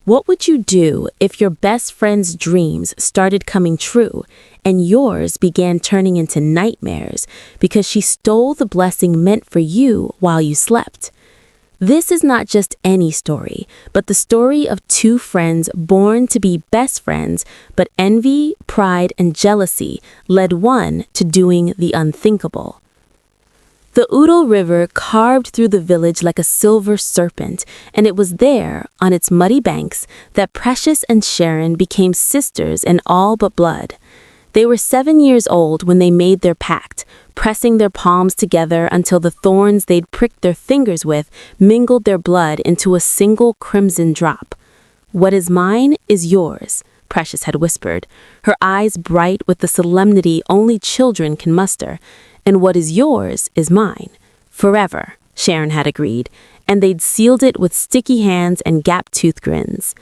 What would you do if your best friend's dreams started coming true and yours began turning into nightmares because she stole the blessing meant for you while you slept? This is not just any story, but the story of two friends born to be best friends, but envy, pride, and jealousy led one to doing the unthinkable. The Udal River carved through the village like a silver serpent, and it was there, on its muddy banks, that Precious and Sharon became sisters in all but blood. They were 7 years old when they made their pact, pressing their palms together until the thorns they'd pricked their fingers with mingled their blood into a single crimson drop. "What is mine is yours," Precious had whispered, her eyes bright with the solemnity only children can muster. "And what is yours is mine. Forever," Sharon had agreed, and they'd sealed it with sticky hands and gap-toothed grins.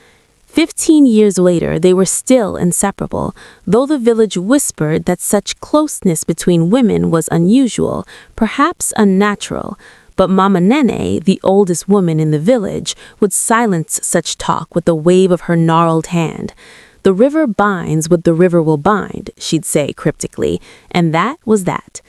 15 years later, they were still inseparable, though the village whispered that such closeness between women was unusual, perhaps unnatural. But Mama Nene, the oldest woman in the village, would silence such talk with a wave of her gnarled hand. "The river binds what the river will bind," she'd say cryptically, and that was that.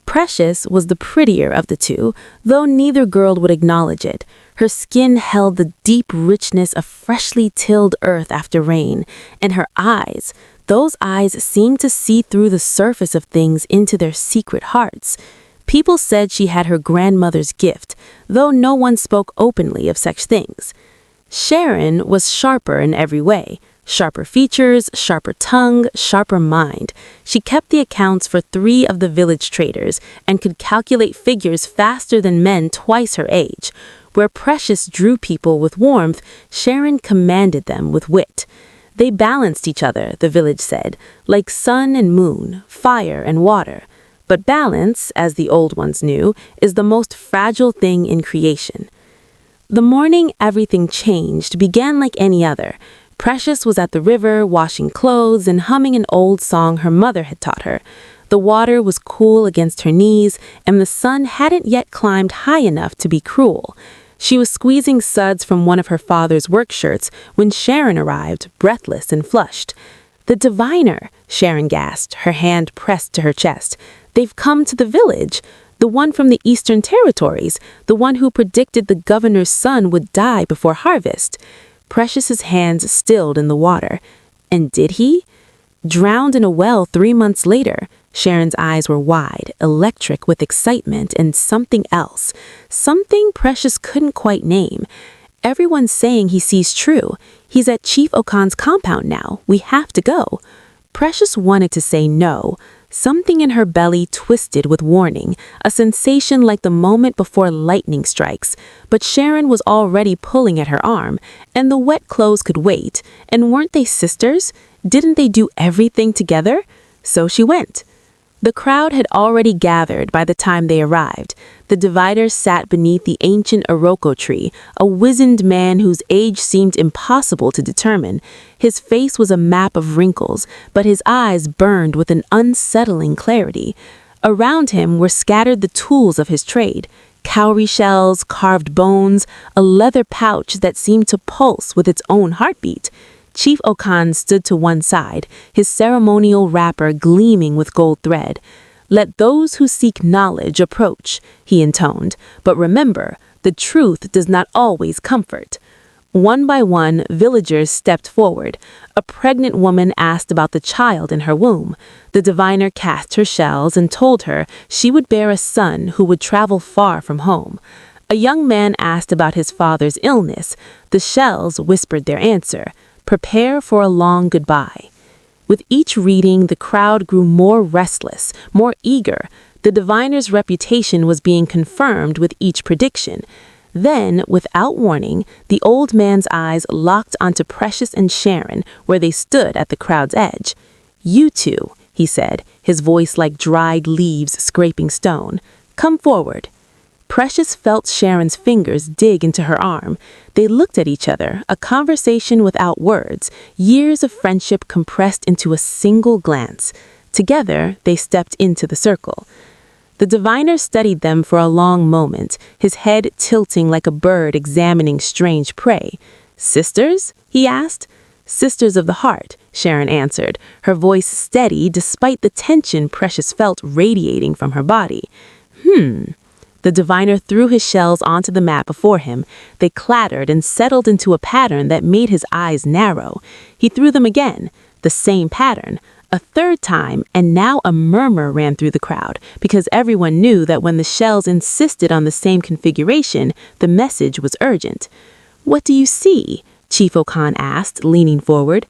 Precious was the prettier of the two, though neither girl would acknowledge it. Her skin held the deep richness of freshly tilled earth after rain, and her eyes, those eyes seemed to see through the surface of things into their secret hearts. People said she had her grandmother's gift, though no one spoke openly of such things. Sharon was sharper in every way. Sharper features, sharper tongue, sharper mind. She kept the accounts for 3 of the village traders and could calculate figures faster than men twice her age. Where Precious drew people with warmth, Sharon commanded them with wit. They balanced each other, the village said, like sun and moon, fire and water. But balance, as the old ones knew, is the most fragile thing in creation. The morning everything changed began like any other. Precious was at the river, washing clothes and humming an old song her mother had taught her. The water was cool against her knees, and the sun hadn't yet climbed high enough to be cruel. She was squeezing suds from one of her father's work shirts when Sharon arrived, breathless and flushed. "The diviner," Sharon gasped, her hand pressed to her chest. "They've come to the village. The one from the Eastern Territories, the one who predicted the governor's son would die before harvest." Precious's hands stilled in the water. And did he? Drowned in a well 3 months later. Sharon's eyes were wide, electric with excitement and something else. Something Precious couldn't quite name. "Everyone's saying he sees true. He's at Chief Okan's compound now. We have to go." Precious wanted to say no. Something in her belly twisted with warning, a sensation like the moment before lightning strikes. But Sharon was already pulling at her arm, and the wet clothes could wait. And weren't they sisters? Didn't they do everything together? So she went. The crowd had already gathered by the time they arrived. The dividers sat beneath the ancient Iroko tree, a wizened man whose age seemed impossible to determine. His face was a map of wrinkles, but his eyes burned with an unsettling clarity. Around him were scattered the tools of his trade: cowrie shells, carved bones, a leather pouch that seemed to pulse with its own heartbeat. Chief Okan stood to one side, his ceremonial wrapper gleaming with gold thread. "Let those who seek knowledge approach," he intoned. "But remember, the truth does not always comfort." One by one, villagers stepped forward. A pregnant woman asked about the child in her womb. The diviner cast her shells and told her she would bear a son who would travel far from home. A young man asked about his father's illness. The shells whispered their answer: "Prepare for a long goodbye." With each reading, the crowd grew more restless, more eager. The diviner's reputation was being confirmed with each prediction. Then, without warning, the old man's eyes locked onto Precious and Sharon where they stood at the crowd's edge. "You two," he said, his voice like dried leaves scraping stone. "Come forward." Precious felt Sharon's fingers dig into her arm. They looked at each other, a conversation without words, years of friendship compressed into a single glance. Together, they stepped into the circle. The diviner studied them for a long moment, his head tilting like a bird examining strange prey. "Sisters?" he asked. Sisters of the heart, Sharon answered, her voice steady despite the tension Precious felt radiating from her body. The diviner threw his shells onto the mat before him. They clattered and settled into a pattern that made his eyes narrow. He threw them again, the same pattern, a third time, and now a murmur ran through the crowd, because everyone knew that when the shells insisted on the same configuration, the message was urgent. "What do you see?" Chief Okan asked, leaning forward.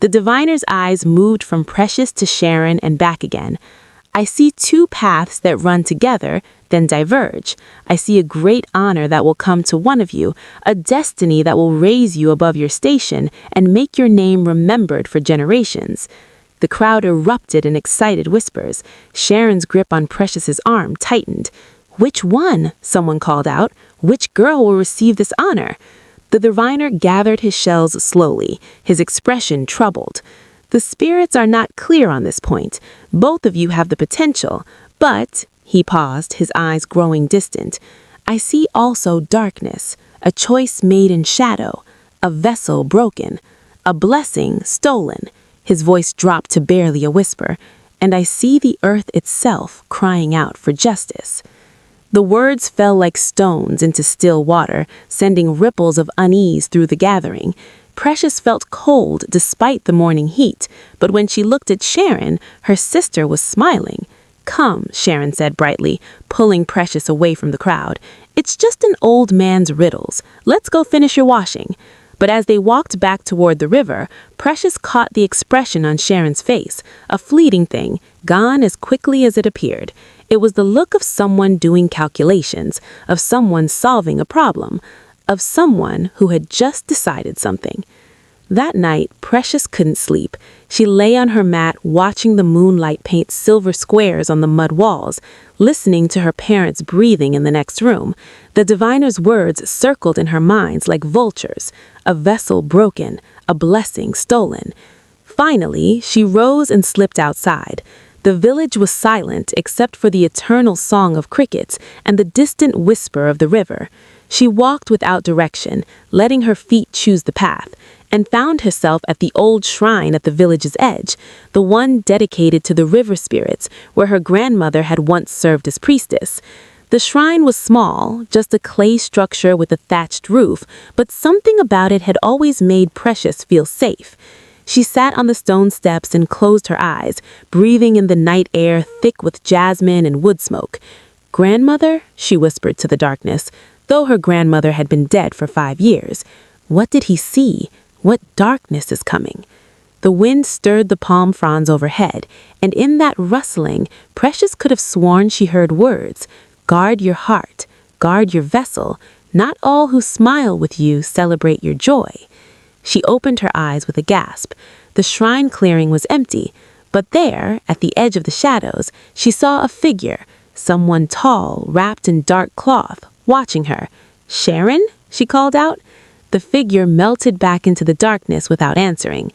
The diviner's eyes moved from Precious to Sharon and back again. "I see two paths that run together, then diverge. I see a great honor that will come to one of you, a destiny that will raise you above your station and make your name remembered for generations." The crowd erupted in excited whispers. Sharon's grip on Precious's arm tightened. "Which one?" someone called out. "Which girl will receive this honor?" The diviner gathered his shells slowly, his expression troubled. "The spirits are not clear on this point. Both of you have the potential, but," he paused, his eyes growing distant, "I see also darkness, a choice made in shadow, a vessel broken, a blessing stolen." His voice dropped to barely a whisper, "And I see the earth itself crying out for justice." The words fell like stones into still water, sending ripples of unease through the gathering. Precious felt cold despite the morning heat, but when she looked at Sharon, her sister was smiling. "Come," Sharon said brightly, pulling Precious away from the crowd. "It's just an old man's riddles. Let's go finish your washing." But as they walked back toward the river, Precious caught the expression on Sharon's face, a fleeting thing, gone as quickly as it appeared. It was the look of someone doing calculations, of someone solving a problem, of someone who had just decided something. That night, Precious couldn't sleep. She lay on her mat watching the moonlight paint silver squares on the mud walls, listening to her parents breathing in the next room. The diviner's words circled in her mind like vultures, a vessel broken, a blessing stolen. Finally, she rose and slipped outside. The village was silent except for the eternal song of crickets and the distant whisper of the river. She walked without direction, letting her feet choose the path, and found herself at the old shrine at the village's edge, the one dedicated to the river spirits, where her grandmother had once served as priestess. The shrine was small, just a clay structure with a thatched roof, but something about it had always made Precious feel safe. She sat on the stone steps and closed her eyes, breathing in the night air thick with jasmine and wood smoke. "Grandmother," she whispered to the darkness, though her grandmother had been dead for 5 years. What did he see? What darkness is coming? The wind stirred the palm fronds overhead, and in that rustling, Precious could have sworn she heard words. "Guard your heart, guard your vessel. Not all who smile with you celebrate your joy." She opened her eyes with a gasp. The shrine clearing was empty, but there, at the edge of the shadows, she saw a figure, someone tall, wrapped in dark cloth, watching her. "Sharon?" she called out. The figure melted back into the darkness without answering.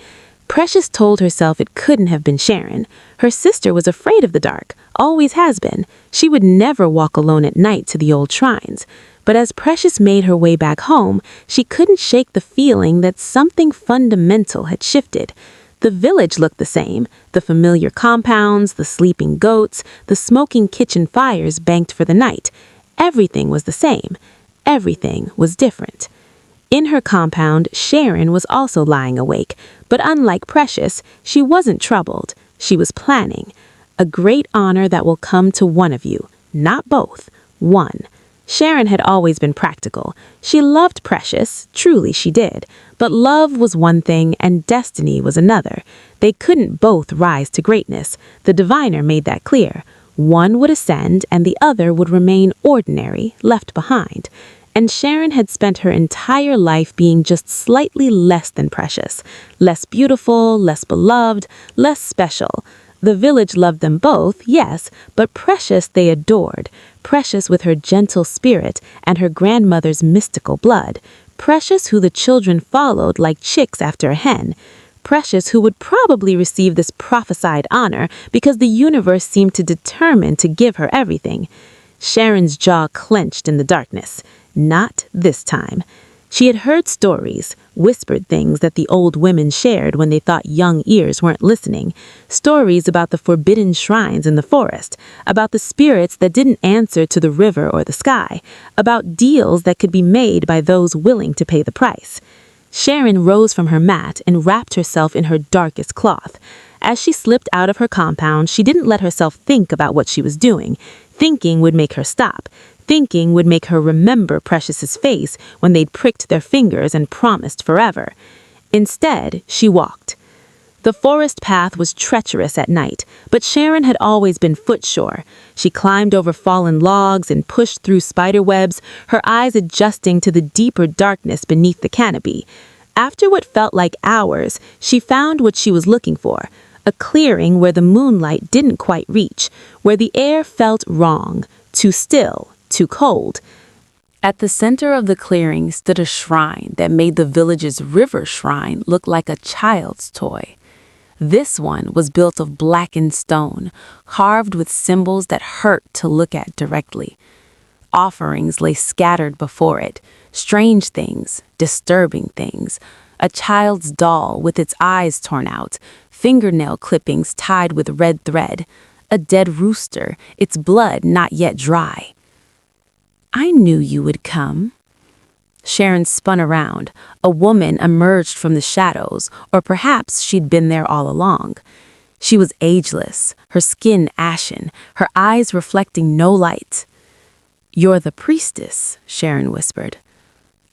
Precious told herself it couldn't have been Sharon. Her sister was afraid of the dark, always has been. She would never walk alone at night to the old shrines. But as Precious made her way back home, she couldn't shake the feeling that something fundamental had shifted. The village looked the same, the familiar compounds, the sleeping goats, the smoking kitchen fires banked for the night. Everything was the same. Everything was different. In her compound, Sharon was also lying awake, but unlike Precious, she wasn't troubled. She was planning. A great honor that will come to one of you, not both, one. Sharon had always been practical. She loved Precious, truly she did, but love was one thing and destiny was another. They couldn't both rise to greatness. The diviner made that clear. One would ascend and the other would remain ordinary, left behind. And Sharon had spent her entire life being just slightly less than Precious, less beautiful, less beloved, less special. The village loved them both, yes, but Precious they adored. Precious with her gentle spirit and her grandmother's mystical blood. Precious who the children followed like chicks after a hen. Precious who would probably receive this prophesied honor because the universe seemed to determine to give her everything. Sharon's jaw clenched in the darkness. Not this time. She had heard stories, whispered things that the old women shared when they thought young ears weren't listening, stories about the forbidden shrines in the forest, about the spirits that didn't answer to the river or the sky, about deals that could be made by those willing to pay the price. Sharon rose from her mat and wrapped herself in her darkest cloth. As she slipped out of her compound, she didn't let herself think about what she was doing. Thinking would make her stop. Thinking would make her remember Precious's face when they'd pricked their fingers and promised forever. Instead, she walked. The forest path was treacherous at night, but Sharon had always been footsure. She climbed over fallen logs and pushed through spider webs, her eyes adjusting to the deeper darkness beneath the canopy. After what felt like hours, she found what she was looking for, a clearing where the moonlight didn't quite reach, where the air felt wrong, too still, too cold. At the center of the clearing stood a shrine that made the village's river shrine look like a child's toy. This one was built of blackened stone, carved with symbols that hurt to look at directly. Offerings lay scattered before it, strange things, disturbing things. A child's doll with its eyes torn out, fingernail clippings tied with red thread, a dead rooster, its blood not yet dry. "I knew you would come." Sharon spun around. A woman emerged from the shadows, or perhaps she'd been there all along. She was ageless, her skin ashen, her eyes reflecting no light. "You're the priestess," Sharon whispered.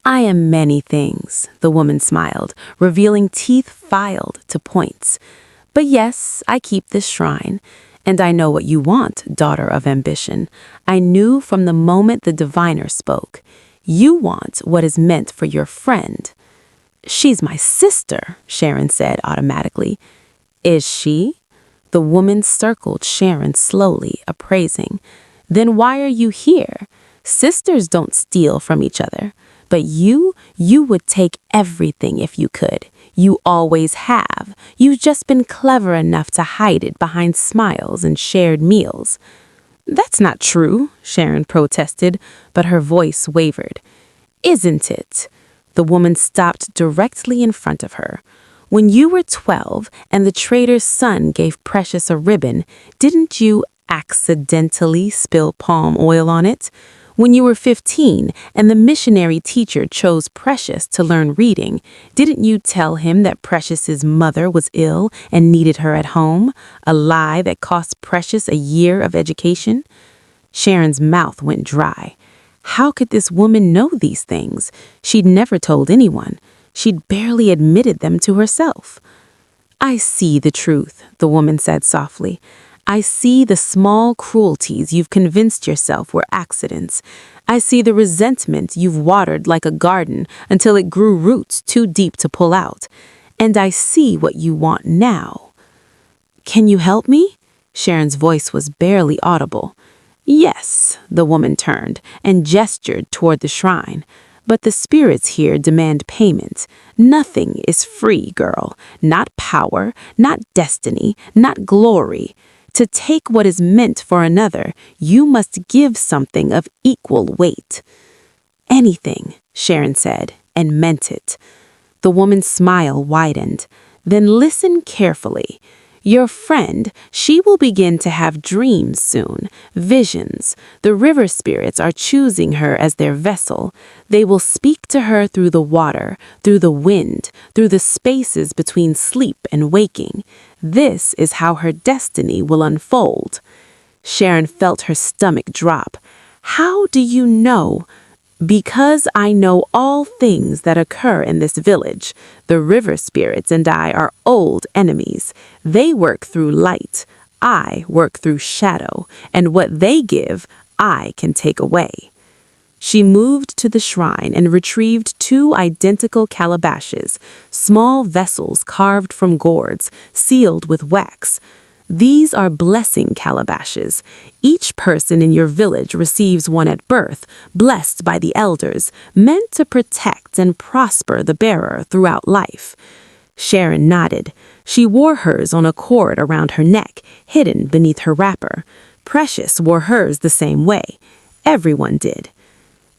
"I am many things," the woman smiled, revealing teeth filed to points. "But yes, I keep this shrine. And I know what you want, daughter of ambition. I knew from the moment the diviner spoke. You want what is meant for your friend." "She's my sister," Sharon said automatically. "Is she?" The woman circled Sharon slowly, appraising. "Then why are you here? Sisters don't steal from each other. But you would take everything if you could. You always have. You've just been clever enough to hide it behind smiles and shared meals." "That's not true," Sharon protested, but her voice wavered. "Isn't it?" The woman stopped directly in front of her. "When you were 12 and the trader's son gave Precious a ribbon, didn't you accidentally spill palm oil on it? When you were 15 and the missionary teacher chose Precious to learn reading, didn't you tell him that Precious's mother was ill and needed her at home? A lie that cost Precious a year of education?" Sharon's mouth went dry. How could this woman know these things? She'd never told anyone. She'd barely admitted them to herself. "I see the truth," the woman said softly. "I see the small cruelties you've convinced yourself were accidents. I see the resentment you've watered like a garden until it grew roots too deep to pull out. And I see what you want now." "Can you help me?" Sharon's voice was barely audible. "Yes," the woman turned and gestured toward the shrine. "But the spirits here demand payment. Nothing is free, girl. Not power, not destiny, not glory. To take what is meant for another, you must give something of equal weight." "Anything," Sharon said, and meant it. The woman's smile widened. "Then listen carefully. Your friend, she will begin to have dreams soon, visions. The river spirits are choosing her as their vessel. They will speak to her through the water, through the wind, through the spaces between sleep and waking. This is how her destiny will unfold." Sharon felt her stomach drop. "How do you know?" "Because I know all things that occur in this village. The river spirits and I are old enemies. They work through light. I work through shadow. And what they give, I can take away." She moved to the shrine and retrieved 2 identical calabashes, small vessels carved from gourds, sealed with wax. "These are blessing calabashes. Each person in your village receives one at birth, blessed by the elders, meant to protect and prosper the bearer throughout life." Sharon nodded. She wore hers on a cord around her neck, hidden beneath her wrapper. Precious wore hers the same way. Everyone did.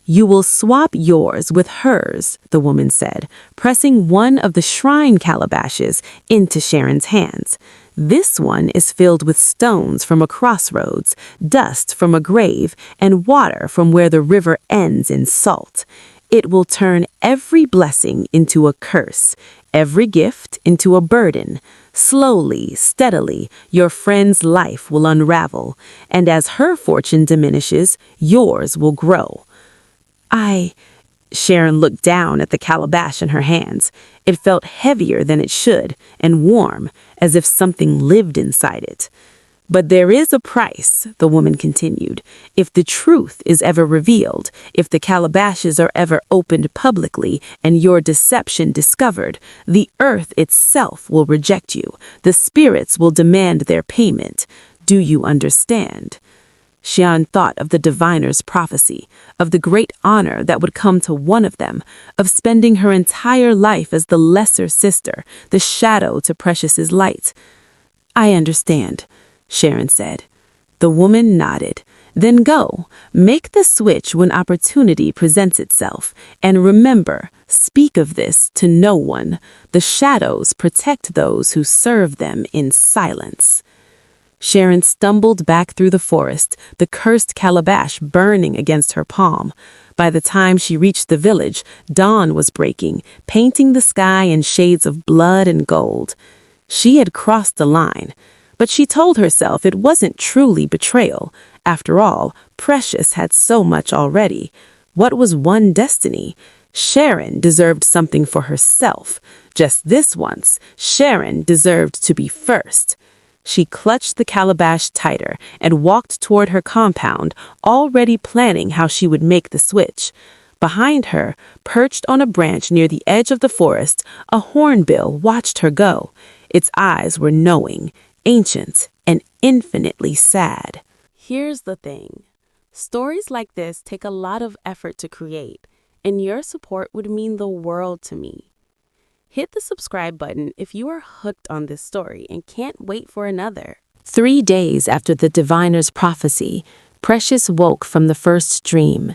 You will swap yours with hers, the woman said, pressing one of the shrine calabashes into Sharon's hands. This one is filled with stones from a crossroads, dust from a grave, and water from where the river ends in salt. It will turn every blessing into a curse, every gift into a burden. Slowly, steadily, your friend's life will unravel, and as her fortune diminishes, yours will grow. Sharon looked down at the calabash in her hands. It felt heavier than it should, and warm, as if something lived inside it. But there is a price, the woman continued. If the truth is ever revealed, if the calabashes are ever opened publicly and your deception discovered, the earth itself will reject you. The spirits will demand their payment. Do you understand? Sharon thought of the diviner's prophecy, of the great honor that would come to one of them, of spending her entire life as the lesser sister, the shadow to Precious's light. I understand, Sharon said. The woman nodded. Then go, make the switch when opportunity presents itself, and remember, speak of this to no one. The shadows protect those who serve them in silence. Sharon stumbled back through the forest, the cursed calabash burning against her palm. By the time she reached the village, dawn was breaking, painting the sky in shades of blood and gold. She had crossed the line, but she told herself it wasn't truly betrayal. After all, Precious had so much already. What was one destiny? Sharon deserved something for herself. Just this once, Sharon deserved to be first. She clutched the calabash tighter and walked toward her compound, already planning how she would make the switch. Behind her, perched on a branch near the edge of the forest, a hornbill watched her go. Its eyes were knowing, ancient, and infinitely sad. Here's the thing. Stories like this take a lot of effort to create, and your support would mean the world to me. Hit the subscribe button if you are hooked on this story and can't wait for another. 3 days after the diviner's prophecy, Precious woke from the first dream.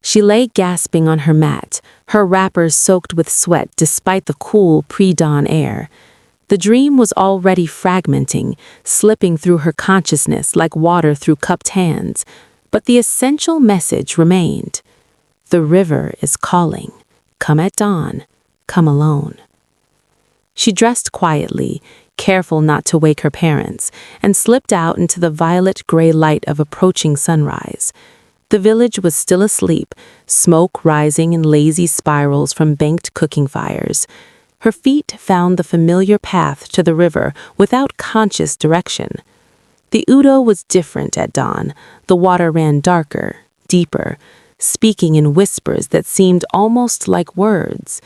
She lay gasping on her mat, her wrappers soaked with sweat despite the cool pre-dawn air. The dream was already fragmenting, slipping through her consciousness like water through cupped hands. But the essential message remained. The river is calling. Come at dawn. Come alone. She dressed quietly, careful not to wake her parents, and slipped out into the violet-gray light of approaching sunrise. The village was still asleep, smoke rising in lazy spirals from banked cooking fires. Her feet found the familiar path to the river without conscious direction. The Udo was different at dawn. The water ran darker, deeper, speaking in whispers that seemed almost like words.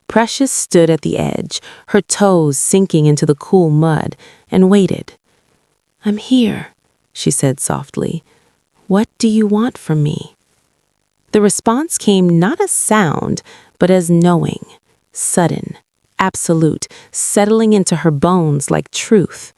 Precious stood at the edge, her toes sinking into the cool mud, and waited. I'm here, she said softly. What do you want from me? The response came not as sound, but as knowing, sudden, absolute, settling into her bones like truth.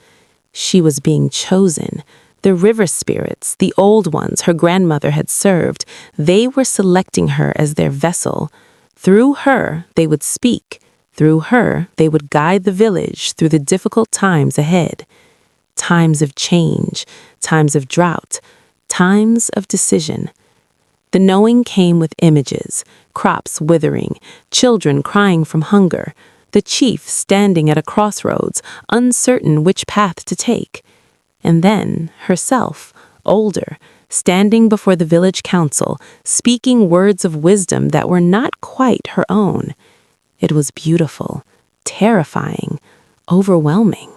She was being chosen. The river spirits, the old ones her grandmother had served, they were selecting her as their vessel. Through her, they would speak. Through her, they would guide the village through the difficult times ahead. Times of change, times of drought, times of decision. The knowing came with images, crops withering, children crying from hunger, the chief standing at a crossroads, uncertain which path to take. And then herself, older, standing before the village council, speaking words of wisdom that were not quite her own. It was beautiful, terrifying, overwhelming.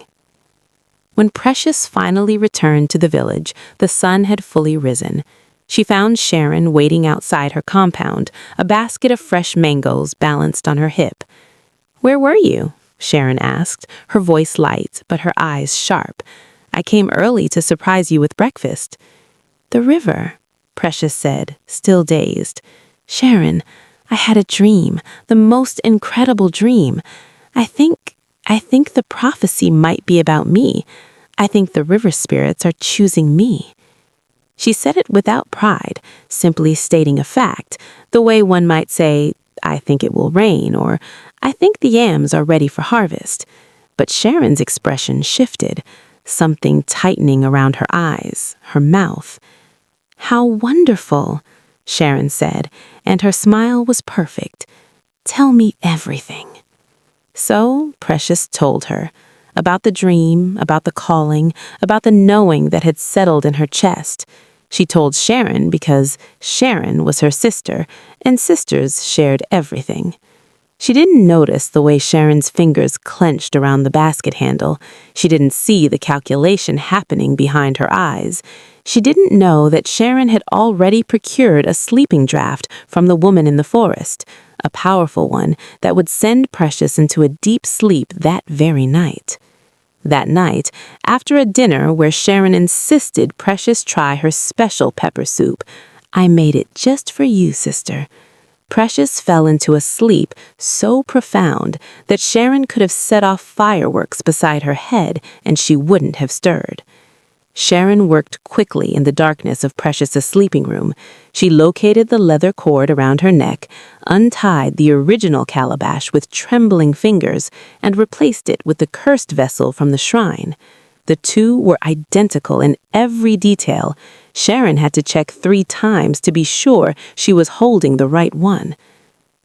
When Precious finally returned to the village, the sun had fully risen. She found Sharon waiting outside her compound, a basket of fresh mangoes balanced on her hip. Where were you? Sharon asked, her voice light, but her eyes sharp. I came early to surprise you with breakfast. The river, Precious said, still dazed. Sharon, I had a dream, the most incredible dream. I think the prophecy might be about me. I think the river spirits are choosing me. She said it without pride, simply stating a fact, the way one might say, "I think it will rain," or "I think the yams are ready for harvest." But Sharon's expression shifted, something tightening around her eyes, her mouth. "How wonderful," Sharon said, and her smile was perfect. "Tell me everything." So Precious told her about the dream, about the calling, about the knowing that had settled in her chest. She told Sharon because Sharon was her sister, and sisters shared everything. She didn't notice the way Sharon's fingers clenched around the basket handle. She didn't see the calculation happening behind her eyes. She didn't know that Sharon had already procured a sleeping draught from the woman in the forest, a powerful one that would send Precious into a deep sleep that very night. That night, after a dinner where Sharon insisted Precious try her special pepper soup, "I made it just for you, sister," Precious fell into a sleep so profound that Sharon could have set off fireworks beside her head and she wouldn't have stirred. Sharon worked quickly in the darkness of Precious's sleeping room. She located the leather cord around her neck, untied the original calabash with trembling fingers, and replaced it with the cursed vessel from the shrine. The two were identical in every detail. Sharon had to check 3 times to be sure she was holding the right one.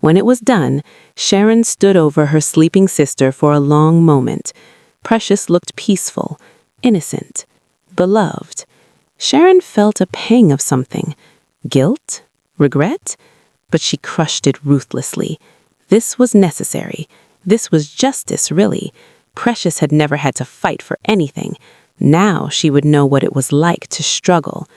When it was done, Sharon stood over her sleeping sister for a long moment. Precious looked peaceful, innocent, beloved. Sharon felt a pang of something. Guilt? Regret? But she crushed it ruthlessly. This was necessary. This was justice, really. Precious had never had to fight for anything. Now she would know what it was like to struggle.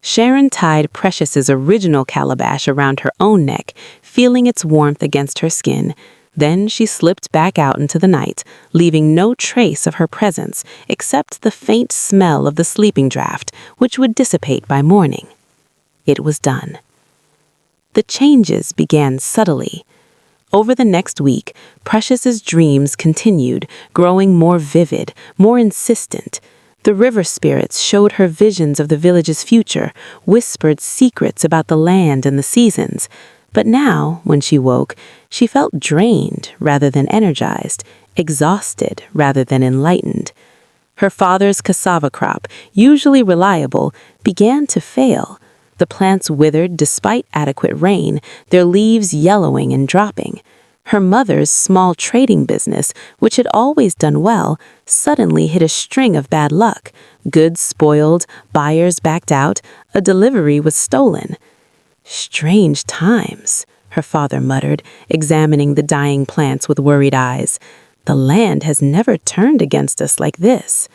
Sharon tied Precious's original calabash around her own neck, feeling its warmth against her skin. Then she slipped back out into the night, leaving no trace of her presence except the faint smell of the sleeping draught, which would dissipate by morning. It was done. The changes began subtly. Over the next week, Precious's dreams continued, growing more vivid, more insistent. The river spirits showed her visions of the village's future, whispered secrets about the land and the seasons. But now, when she woke, she felt drained rather than energized, exhausted rather than enlightened. Her father's cassava crop, usually reliable, began to fail. The plants withered despite adequate rain, their leaves yellowing and dropping. Her mother's small trading business, which had always done well, suddenly hit a string of bad luck. Goods spoiled, buyers backed out, a delivery was stolen. "Strange times," her father muttered, examining the dying plants with worried eyes. "The land has never turned against us like this."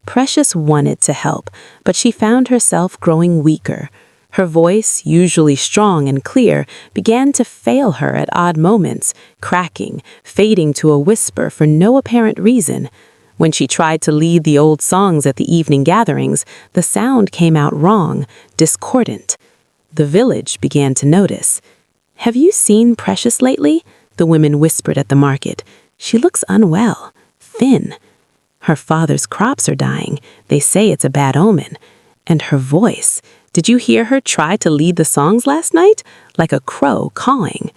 Precious wanted to help, but she found herself growing weaker. Her voice, usually strong and clear, began to fail her at odd moments, cracking, fading to a whisper for no apparent reason. When she tried to lead the old songs at the evening gatherings, the sound came out wrong, discordant. The village began to notice. "Have you seen Precious lately?" the women whispered at the market. "She looks unwell, thin. Her father's crops are dying. They say it's a bad omen. And her voice. Did you hear her try to lead the songs last night? Like a crow cawing."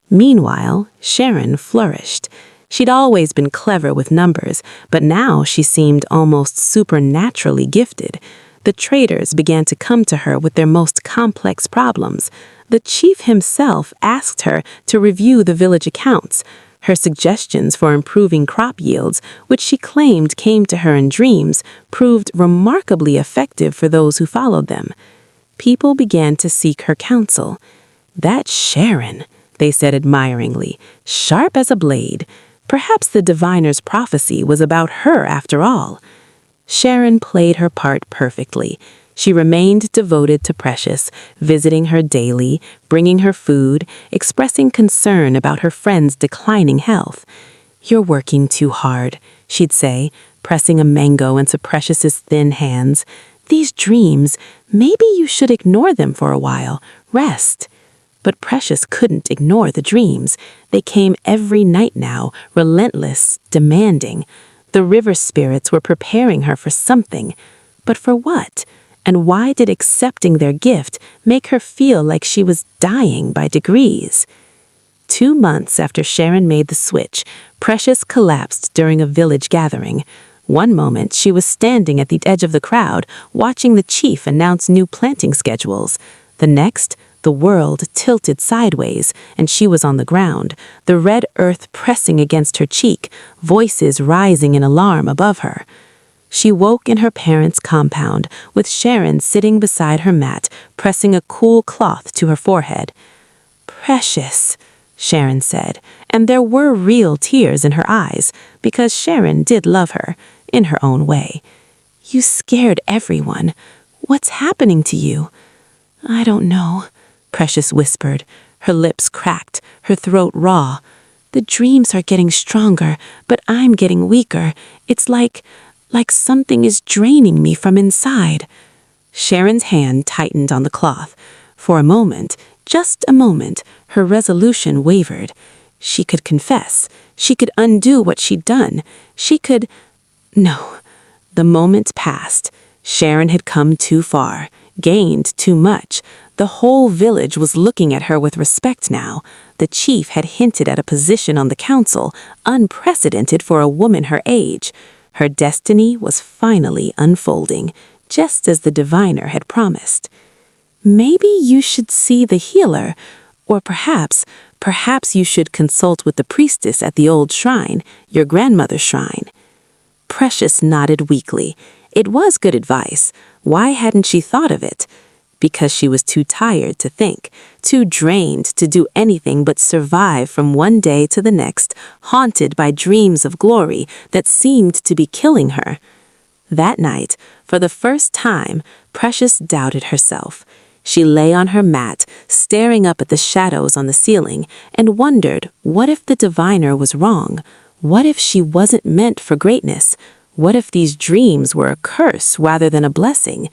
Meanwhile, Sharon flourished. She'd always been clever with numbers, but now she seemed almost supernaturally gifted. The traders began to come to her with their most complex problems. The chief himself asked her to review the village accounts. Her suggestions for improving crop yields, which she claimed came to her in dreams, proved remarkably effective for those who followed them. People began to seek her counsel. "That's Sharon," they said admiringly, "sharp as a blade. Perhaps the diviner's prophecy was about her after all." Sharon played her part perfectly. She remained devoted to Precious, visiting her daily, bringing her food, expressing concern about her friend's declining health. "You're working too hard," she'd say, pressing a mango into Precious's thin hands. "These dreams, maybe you should ignore them for a while. Rest." But Precious couldn't ignore the dreams. They came every night now, relentless, demanding. The river spirits were preparing her for something. But for what? And why did accepting their gift make her feel like she was dying by degrees? 2 months after Sharon made the switch, Precious collapsed during a village gathering. One moment, she was standing at the edge of the crowd, watching the chief announce new planting schedules. The next, the world tilted sideways, and she was on the ground, the red earth pressing against her cheek, voices rising in alarm above her. She woke in her parents' compound, with Sharon sitting beside her mat, pressing a cool cloth to her forehead. "Precious," Sharon said, and there were real tears in her eyes, because Sharon did love her, in her own way. "You scared everyone. What's happening to you?" "I don't know," Precious whispered, her lips cracked, her throat raw. "The dreams are getting stronger, but I'm getting weaker. It's like something is draining me from inside." Sharon's hand tightened on the cloth. For a moment, just a moment, her resolution wavered. She could confess. She could undo what she'd done. She could... No. The moment passed. Sharon had come too far, gained too much. The whole village was looking at her with respect now. The chief had hinted at a position on the council, unprecedented for a woman her age. Her destiny was finally unfolding, just as the diviner had promised. "Maybe you should see the healer, or perhaps you should consult with the priestess at the old shrine, your grandmother's shrine." Precious nodded weakly. It was good advice. Why hadn't she thought of it? Because she was too tired to think, too drained to do anything but survive from one day to the next, haunted by dreams of glory that seemed to be killing her. That night, for the first time, Precious doubted herself. She lay on her mat, staring up at the shadows on the ceiling, and wondered, what if the diviner was wrong? What if she wasn't meant for greatness? What if these dreams were a curse rather than a blessing?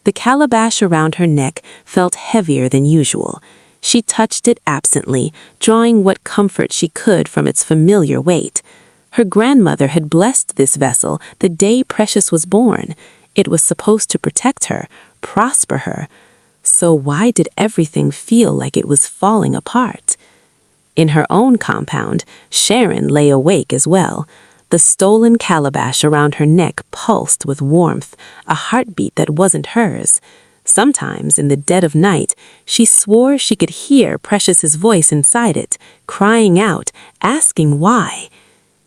The calabash around her neck felt heavier than usual. She touched it absently, drawing what comfort she could from its familiar weight. Her grandmother had blessed this vessel the day Precious was born. It was supposed to protect her, prosper her. So why did everything feel like it was falling apart? In her own compound, Sharon lay awake as well. The stolen calabash around her neck pulsed with warmth, a heartbeat that wasn't hers. Sometimes, in the dead of night, she swore she could hear Precious's voice inside it, crying out, asking why.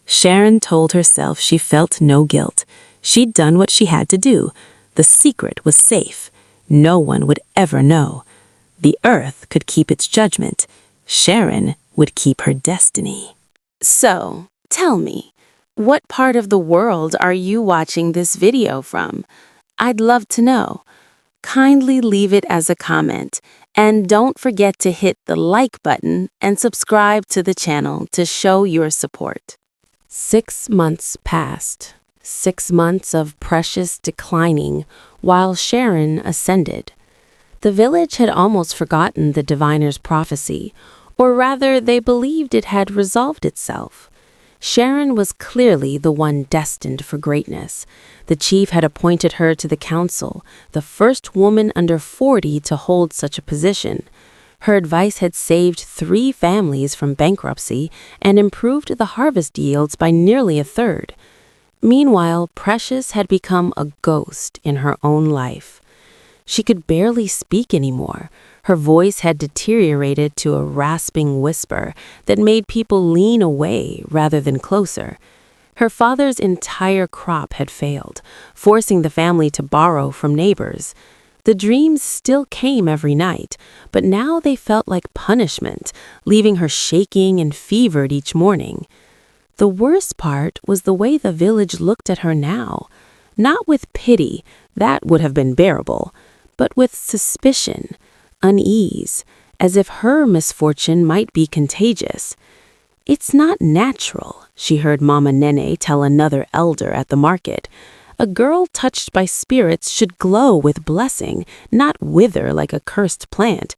Sharon told herself she felt no guilt. She'd done what she had to do. The secret was safe. No one would ever know. The earth could keep its judgment. Sharon would keep her destiny. So, tell me, what part of the world are you watching this video from? I'd love to know. Kindly leave it as a comment, and don't forget to hit the like button and subscribe to the channel to show your support. 6 months passed. 6 months of Precious declining, while Sharon ascended. The village had almost forgotten the diviner's prophecy, or rather they believed it had resolved itself. Sharon was clearly the one destined for greatness. The chief had appointed her to the council, the first woman under 40 to hold such a position. Her advice had saved 3 families from bankruptcy and improved the harvest yields by nearly a third. Meanwhile, Precious had become a ghost in her own life. She could barely speak anymore. Her voice had deteriorated to a rasping whisper that made people lean away rather than closer. Her father's entire crop had failed, forcing the family to borrow from neighbors. The dreams still came every night, but now they felt like punishment, leaving her shaking and fevered each morning. The worst part was the way the village looked at her now. Not with pity, that would have been bearable, but with suspicion, unease, as if her misfortune might be contagious. "It's not natural," she heard Mama Nene tell another elder at the market. "A girl touched by spirits should glow with blessing, not wither like a cursed plant.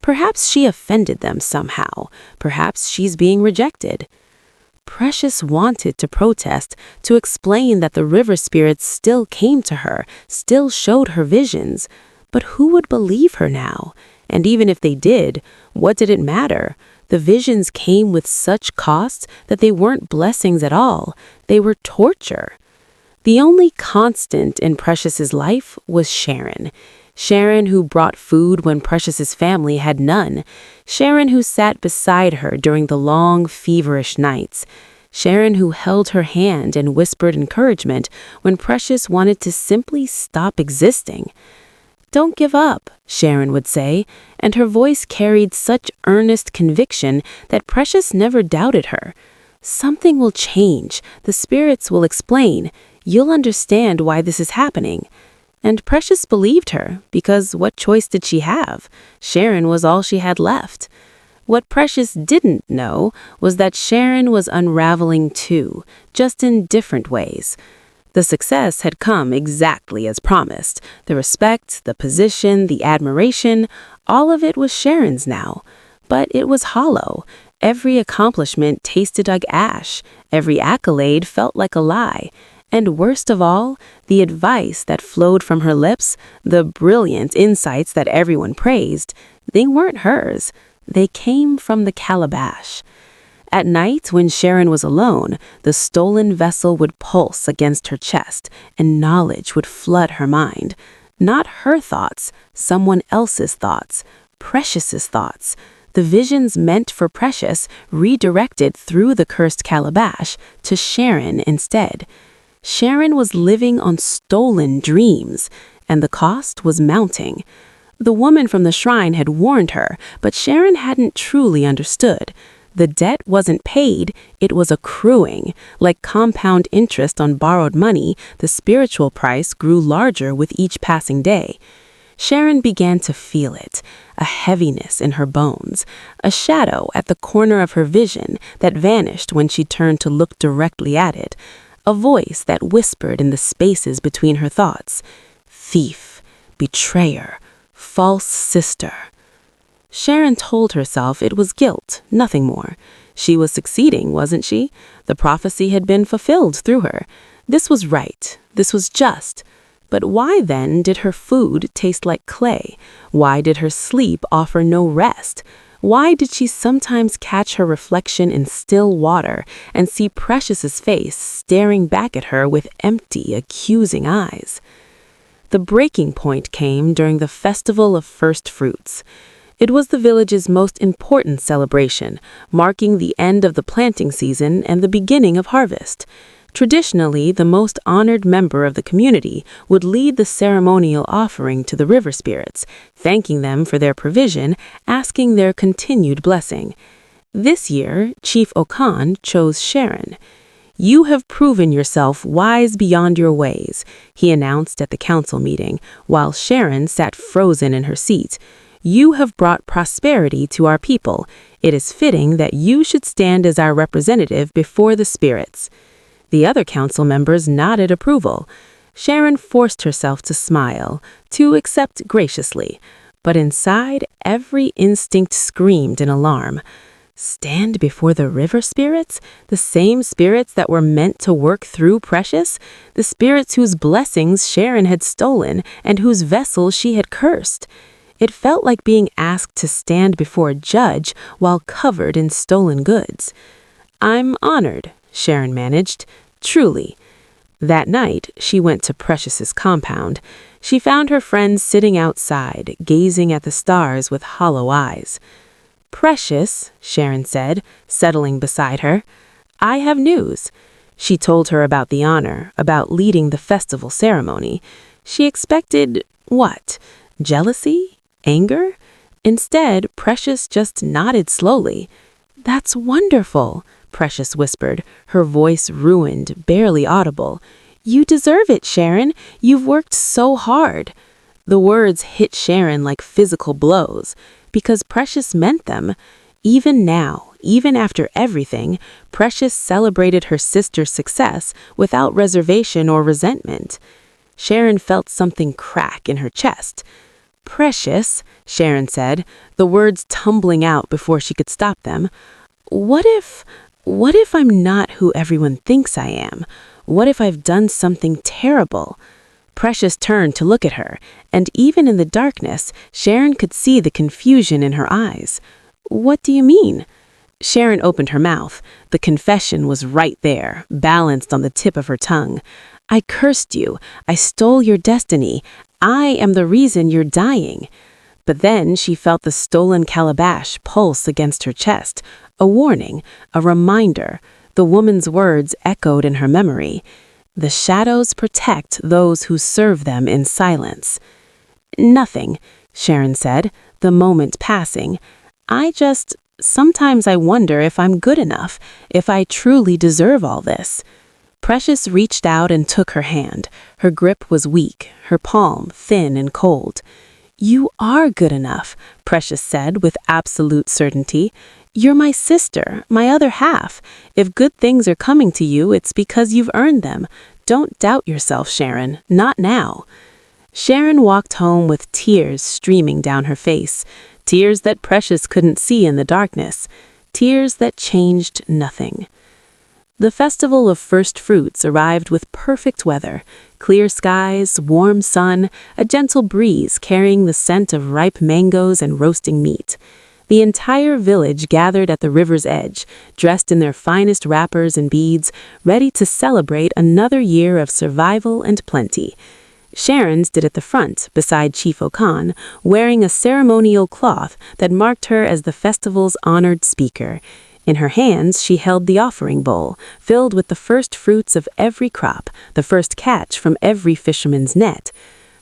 Perhaps she offended them somehow. Perhaps she's being rejected." Precious wanted to protest, to explain that the river spirits still came to her, still showed her visions. But who would believe her now? And even if they did, what did it matter? The visions came with such costs that they weren't blessings at all. They were torture. The only constant in Precious's life was Sharon. Sharon, who brought food when Precious's family had none. Sharon, who sat beside her during the long, feverish nights. Sharon, who held her hand and whispered encouragement when Precious wanted to simply stop existing. "Don't give up," Sharon would say, and her voice carried such earnest conviction that Precious never doubted her. "Something will change. The spirits will explain. You'll understand why this is happening." And Precious believed her, because what choice did she have? Sharon was all she had left. What Precious didn't know was that Sharon was unraveling too, just in different ways. The success had come exactly as promised. The respect, the position, the admiration, all of it was Sharon's now. But it was hollow. Every accomplishment tasted like ash. Every accolade felt like a lie. And worst of all, the advice that flowed from her lips, the brilliant insights that everyone praised, they weren't hers. They came from the calabash. At night, when Sharon was alone, the stolen vessel would pulse against her chest, and knowledge would flood her mind. Not her thoughts, someone else's thoughts, Precious's thoughts. The visions meant for Precious redirected through the cursed calabash to Sharon instead. Sharon was living on stolen dreams, and the cost was mounting. The woman from the shrine had warned her, but Sharon hadn't truly understood. The debt wasn't paid, it was accruing. Like compound interest on borrowed money, the spiritual price grew larger with each passing day. Sharon began to feel it, a heaviness in her bones, a shadow at the corner of her vision that vanished when she turned to look directly at it, a voice that whispered in the spaces between her thoughts. Thief, betrayer, false sister. Sharon told herself it was guilt, nothing more. She was succeeding, wasn't she? The prophecy had been fulfilled through her. This was right. This was just. But why then did her food taste like clay? Why did her sleep offer no rest? Why did she sometimes catch her reflection in still water and see Precious's face staring back at her with empty, accusing eyes? The breaking point came during the Festival of First Fruits. It was the village's most important celebration, marking the end of the planting season and the beginning of harvest. Traditionally, the most honored member of the community would lead the ceremonial offering to the river spirits, thanking them for their provision, asking their continued blessing. This year, Chief Okan chose Sharon. "You have proven yourself wise beyond your ways," he announced at the council meeting, while Sharon sat frozen in her seat. "You have brought prosperity to our people. It is fitting that you should stand as our representative before the spirits." The other council members nodded approval. Sharon forced herself to smile, to accept graciously. But inside, every instinct screamed in alarm. Stand before the river spirits? The same spirits that were meant to work through Precious? The spirits whose blessings Sharon had stolen and whose vessels she had cursed? It felt like being asked to stand before a judge while covered in stolen goods. "I'm honored," Sharon managed. "Truly." That night, she went to Precious's compound. She found her friends sitting outside, gazing at the stars with hollow eyes. "Precious," Sharon said, settling beside her, "I have news." She told her about the honor, about leading the festival ceremony. She expected, what? Jealousy? Anger? Instead, Precious just nodded slowly. "That's wonderful," Precious whispered, her voice ruined, barely audible. "You deserve it, Sharon. You've worked so hard." The words hit Sharon like physical blows, because Precious meant them. Even now, even after everything, Precious celebrated her sister's success without reservation or resentment. Sharon felt something crack in her chest. "Precious," Sharon said, the words tumbling out before she could stop them. "What if What if I'm not who everyone thinks I am? What if I've done something terrible? Precious turned to look at her, and even in the darkness, Sharon could see the confusion in her eyes. What do you mean? Sharon opened her mouth. The confession was right there, balanced on the tip of her tongue. I cursed you. I stole your destiny. I am the reason you're dying. But then she felt the stolen calabash pulse against her chest, a warning, a reminder. The woman's words echoed in her memory. The shadows protect those who serve them in silence. Nothing, Sharon said, the moment passing. Sometimes I wonder if I'm good enough, if I truly deserve all this. Precious reached out and took her hand. Her grip was weak, her palm thin and cold. You are good enough, Precious said with absolute certainty. You're my sister, my other half. If good things are coming to you, it's because you've earned them. Don't doubt yourself, Sharon, not now. Sharon walked home with tears streaming down her face, tears that Precious couldn't see in the darkness, tears that changed nothing. The festival of first fruits arrived with perfect weather, clear skies, warm sun, a gentle breeze carrying the scent of ripe mangoes and roasting meat. The entire village gathered at the river's edge, dressed in their finest wrappers and beads, ready to celebrate another year of survival and plenty. Sharon stood at the front, beside Chief Okan, wearing a ceremonial cloth that marked her as the festival's honored speaker. In her hands, she held the offering bowl, filled with the first fruits of every crop, the first catch from every fisherman's net.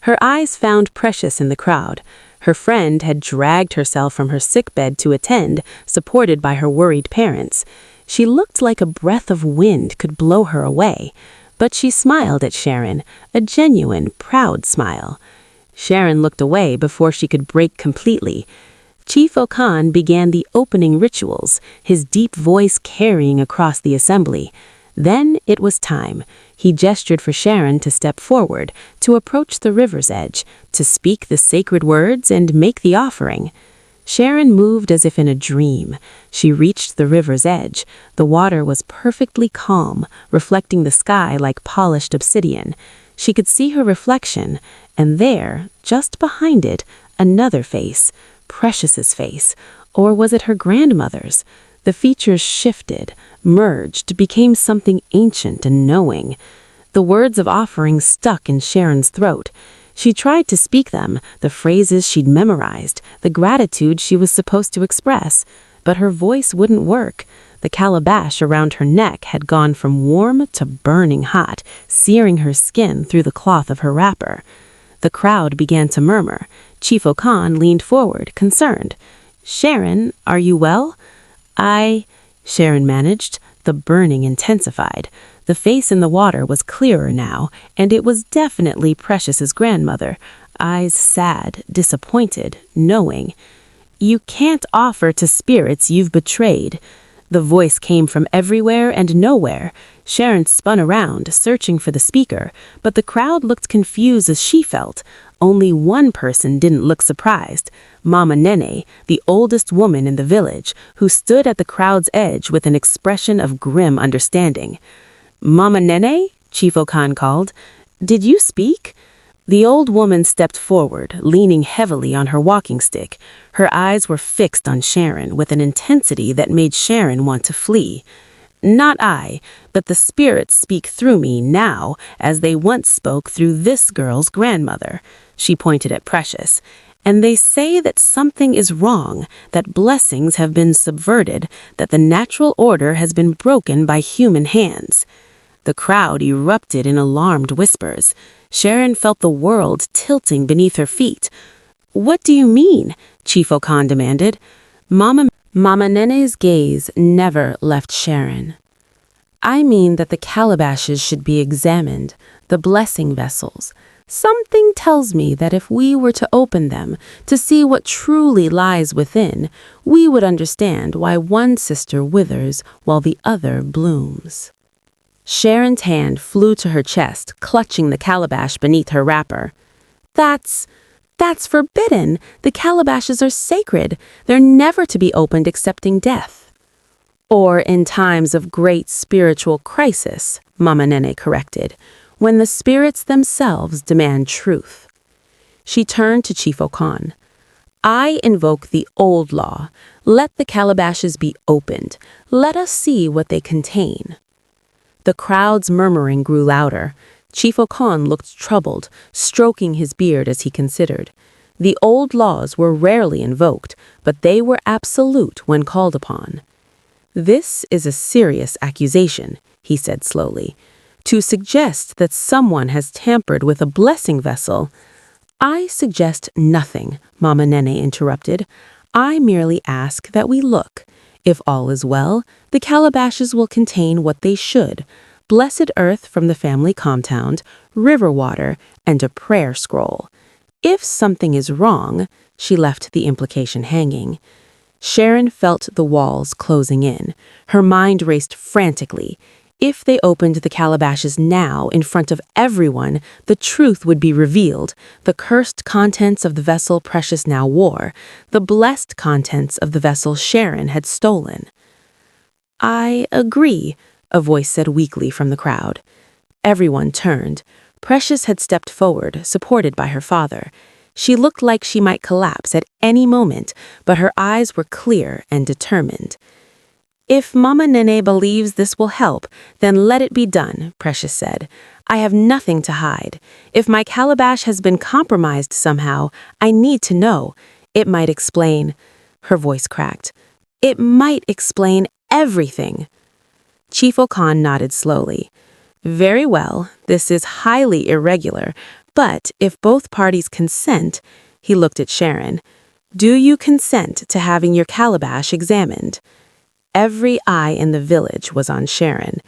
Her eyes found Precious in the crowd. Her friend had dragged herself from her sickbed to attend, supported by her worried parents. She looked like a breath of wind could blow her away. But she smiled at Sharon, a genuine, proud smile. Sharon looked away before she could break completely. Chief Okan began the opening rituals, his deep voice carrying across the assembly. Then it was time. He gestured for Sharon to step forward, to approach the river's edge, to speak the sacred words and make the offering. Sharon moved as if in a dream. She reached the river's edge. The water was perfectly calm, reflecting the sky like polished obsidian. She could see her reflection, and there, just behind it, another face. Precious's face, or was it her grandmother's? The features shifted, merged, became something ancient and knowing. The words of offering stuck in Sharon's throat. She tried to speak them, the phrases she'd memorized, the gratitude she was supposed to express, but her voice wouldn't work. The calabash around her neck had gone from warm to burning hot, searing her skin through the cloth of her wrapper. The crowd began to murmur. Chief Okan leaned forward, concerned. Sharon, are you well? Sharon managed. The burning intensified. The face in the water was clearer now, and it was definitely Precious's grandmother, eyes sad, disappointed, knowing. You can't offer to spirits you've betrayed. The voice came from everywhere and nowhere. Sharon spun around, searching for the speaker, but the crowd looked confused as she felt. Only one person didn't look surprised, Mama Nene, the oldest woman in the village, who stood at the crowd's edge with an expression of grim understanding. Mama Nene? Chief Okan called. Did you speak? The old woman stepped forward, leaning heavily on her walking stick. Her eyes were fixed on Sharon with an intensity that made Sharon want to flee. Not I, but the spirits speak through me now, as they once spoke through this girl's grandmother. She pointed at Precious. And they say that something is wrong, that blessings have been subverted, that the natural order has been broken by human hands. The crowd erupted in alarmed whispers. Sharon felt the world tilting beneath her feet. What do you mean? Chief Okan demanded. Mama Nene's gaze never left Sharon. I mean that the calabashes should be examined, the blessing vessels. Something tells me that if we were to open them, to see what truly lies within, we would understand why one sister withers while the other blooms. Sharon's hand flew to her chest, clutching the calabash beneath her wrapper. That's forbidden. The calabashes are sacred. They're never to be opened excepting death. Or in times of great spiritual crisis, Mama Nene corrected, when the spirits themselves demand truth. She turned to Chief Okan. I invoke the old law. Let the calabashes be opened. Let us see what they contain. The crowd's murmuring grew louder. Chief Okan looked troubled, stroking his beard as he considered. The old laws were rarely invoked, but they were absolute when called upon. This is a serious accusation, he said slowly. To suggest that someone has tampered with a blessing vessel. I suggest nothing, Mama Nene interrupted. I merely ask that we look. If all is well, the calabashes will contain what they should. Blessed earth from the family compound, river water, and a prayer scroll. If something is wrong, she left the implication hanging. Sharon felt the walls closing in. Her mind raced frantically. If they opened the calabashes now in front of everyone, the truth would be revealed, the cursed contents of the vessel Precious now wore, the blessed contents of the vessel Sharon had stolen. I agree, a voice said weakly from the crowd. Everyone turned. Precious had stepped forward, supported by her father. She looked like she might collapse at any moment, but her eyes were clear and determined. If Mama Nene believes this will help, then let it be done, Precious said. I have nothing to hide. If my calabash has been compromised somehow, I need to know. It might explain. Her voice cracked. It might explain everything. Chief Okan nodded slowly. Very well, this is highly irregular, but if both parties consent, he looked at Sharon. Do you consent to having your calabash examined? Every eye in the village was on Sharon.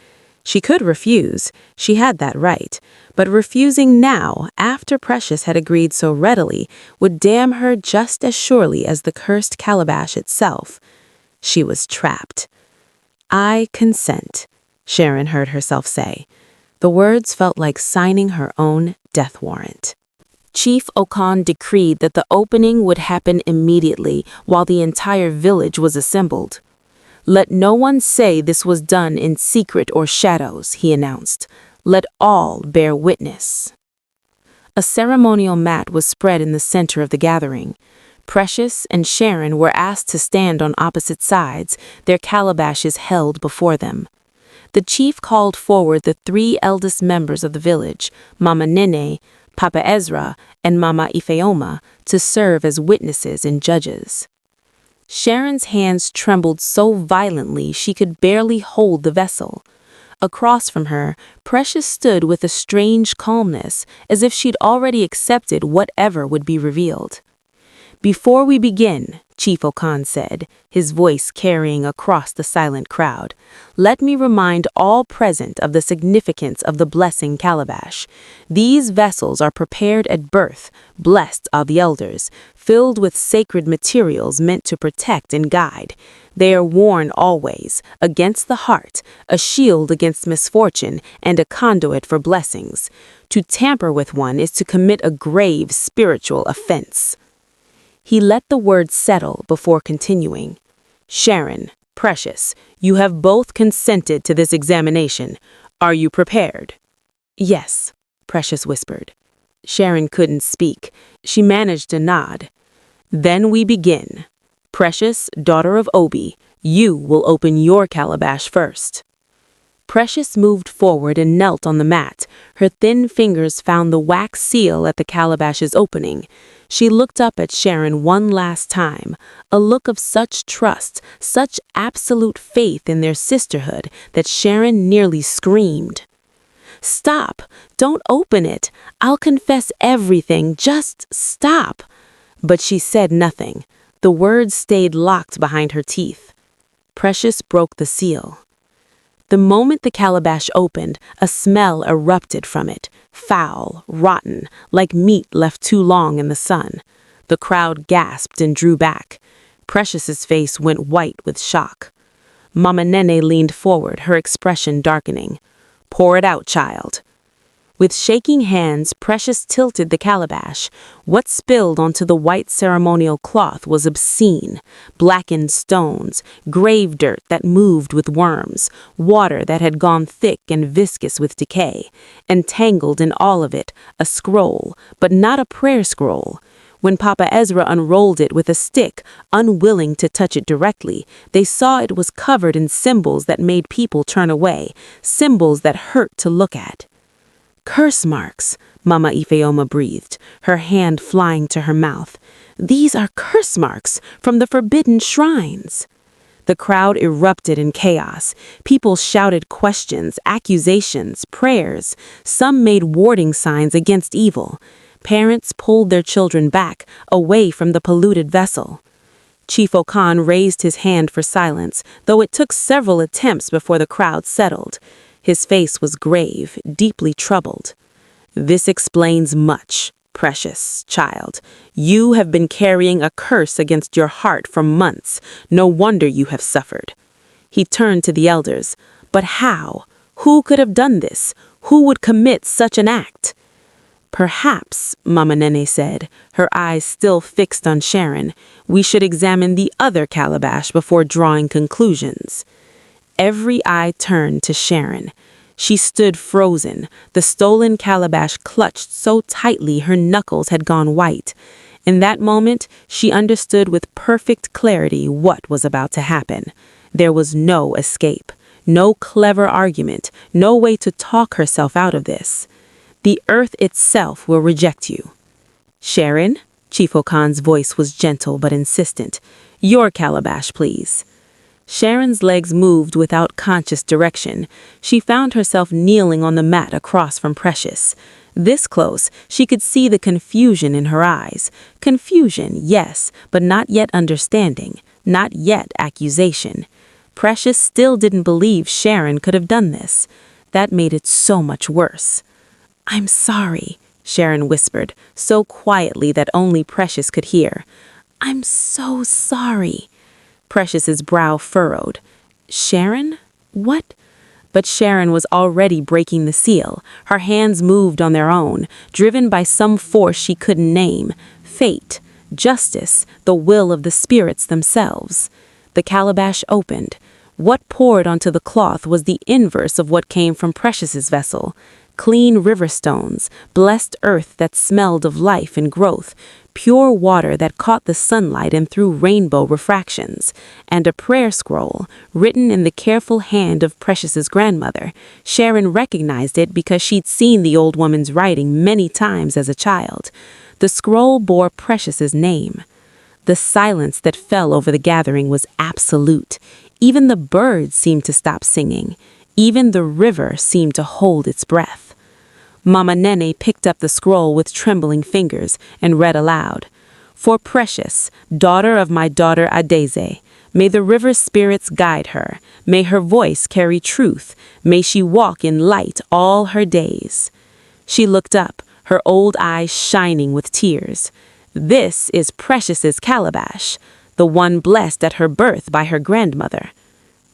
She could refuse, she had that right, but refusing now, after Precious had agreed so readily, would damn her just as surely as the cursed calabash itself. She was trapped. I consent, Sharon heard herself say. The words felt like signing her own death warrant. Chief Okan decreed that the opening would happen immediately while the entire village was assembled. Let no one say this was done in secret or shadows, he announced. Let all bear witness. A ceremonial mat was spread in the center of the gathering. Precious and Sharon were asked to stand on opposite sides, their calabashes held before them. The chief called forward the 3 eldest members of the village, Mama Nene, Papa Ezra, and Mama Ifeoma, to serve as witnesses and judges. Sharon's hands trembled so violently she could barely hold the vessel. Across from her, Precious stood with a strange calmness, as if she'd already accepted whatever would be revealed. Before we begin, Chief Okan said, his voice carrying across the silent crowd, let me remind all present of the significance of the blessing calabash. These vessels are prepared at birth, blessed are the elders, filled with sacred materials meant to protect and guide. They are worn always, against the heart, a shield against misfortune, and a conduit for blessings. To tamper with one is to commit a grave spiritual offense. He let the words settle before continuing. Sharon, Precious, you have both consented to this examination. Are you prepared? Yes, Precious whispered. Sharon couldn't speak. She managed to nod. Then we begin. Precious, daughter of Obi, you will open your calabash first. Precious moved forward and knelt on the mat. Her thin fingers found the wax seal at the calabash's opening. She looked up at Sharon one last time, a look of such trust, such absolute faith in their sisterhood that Sharon nearly screamed. Stop! Don't open it! I'll confess everything. Just stop! But she said nothing. The words stayed locked behind her teeth. Precious broke the seal. The moment the calabash opened, a smell erupted from it, foul, rotten, like meat left too long in the sun. The crowd gasped and drew back. Precious's face went white with shock. Mama Nene leaned forward, her expression darkening. Pour it out, child. With shaking hands, Precious tilted the calabash. What spilled onto the white ceremonial cloth was obscene. Blackened stones, grave dirt that moved with worms, water that had gone thick and viscous with decay. Entangled in all of it, a scroll, but not a prayer scroll. When Papa Ezra unrolled it with a stick, unwilling to touch it directly, they saw it was covered in symbols that made people turn away, symbols that hurt to look at. "Curse marks," Mama Ifeoma breathed, her hand flying to her mouth. "These are curse marks from the forbidden shrines." The crowd erupted in chaos. People shouted questions, accusations, prayers. Some made warding signs against evil. Parents pulled their children back, away from the polluted vessel. Chief Okan raised his hand for silence, though it took several attempts before the crowd settled. His face was grave, deeply troubled. "This explains much, Precious, child. You have been carrying a curse against your heart for months. No wonder you have suffered." He turned to the elders. "But how? Who could have done this? Who would commit such an act?" "Perhaps," Mama Nene said, her eyes still fixed on Sharon, "we should examine the other calabash before drawing conclusions." Every eye turned to Sharon. She stood frozen, the stolen calabash clutched so tightly her knuckles had gone white. In that moment, she understood with perfect clarity what was about to happen. There was no escape, no clever argument, no way to talk herself out of this. The earth itself will reject you. "Sharon," Chief Okan's voice was gentle but insistent, "your calabash, please." Sharon's legs moved without conscious direction. She found herself kneeling on the mat across from Precious. This close, she could see the confusion in her eyes. Confusion, yes, but not yet understanding, not yet accusation. Precious still didn't believe Sharon could have done this. That made it so much worse. "I'm sorry," Sharon whispered, so quietly that only Precious could hear. "I'm so sorry." Precious's brow furrowed. "Sharon? What?" But Sharon was already breaking the seal. Her hands moved on their own, driven by some force she couldn't name. Fate, justice, the will of the spirits themselves. The calabash opened. What poured onto the cloth was the inverse of what came from Precious's vessel. Clean river stones, blessed earth that smelled of life and growth, pure water that caught the sunlight and threw rainbow refractions, and a prayer scroll, written in the careful hand of Precious's grandmother. Sharon recognized it because she'd seen the old woman's writing many times as a child. The scroll bore Precious's name. The silence that fell over the gathering was absolute. Even the birds seemed to stop singing. Even the river seemed to hold its breath. Mama Nene picked up the scroll with trembling fingers and read aloud. "For Precious, daughter of my daughter Adeze, may the river spirits guide her. May her voice carry truth. May she walk in light all her days." She looked up, her old eyes shining with tears. "This is Precious's calabash, the one blessed at her birth by her grandmother."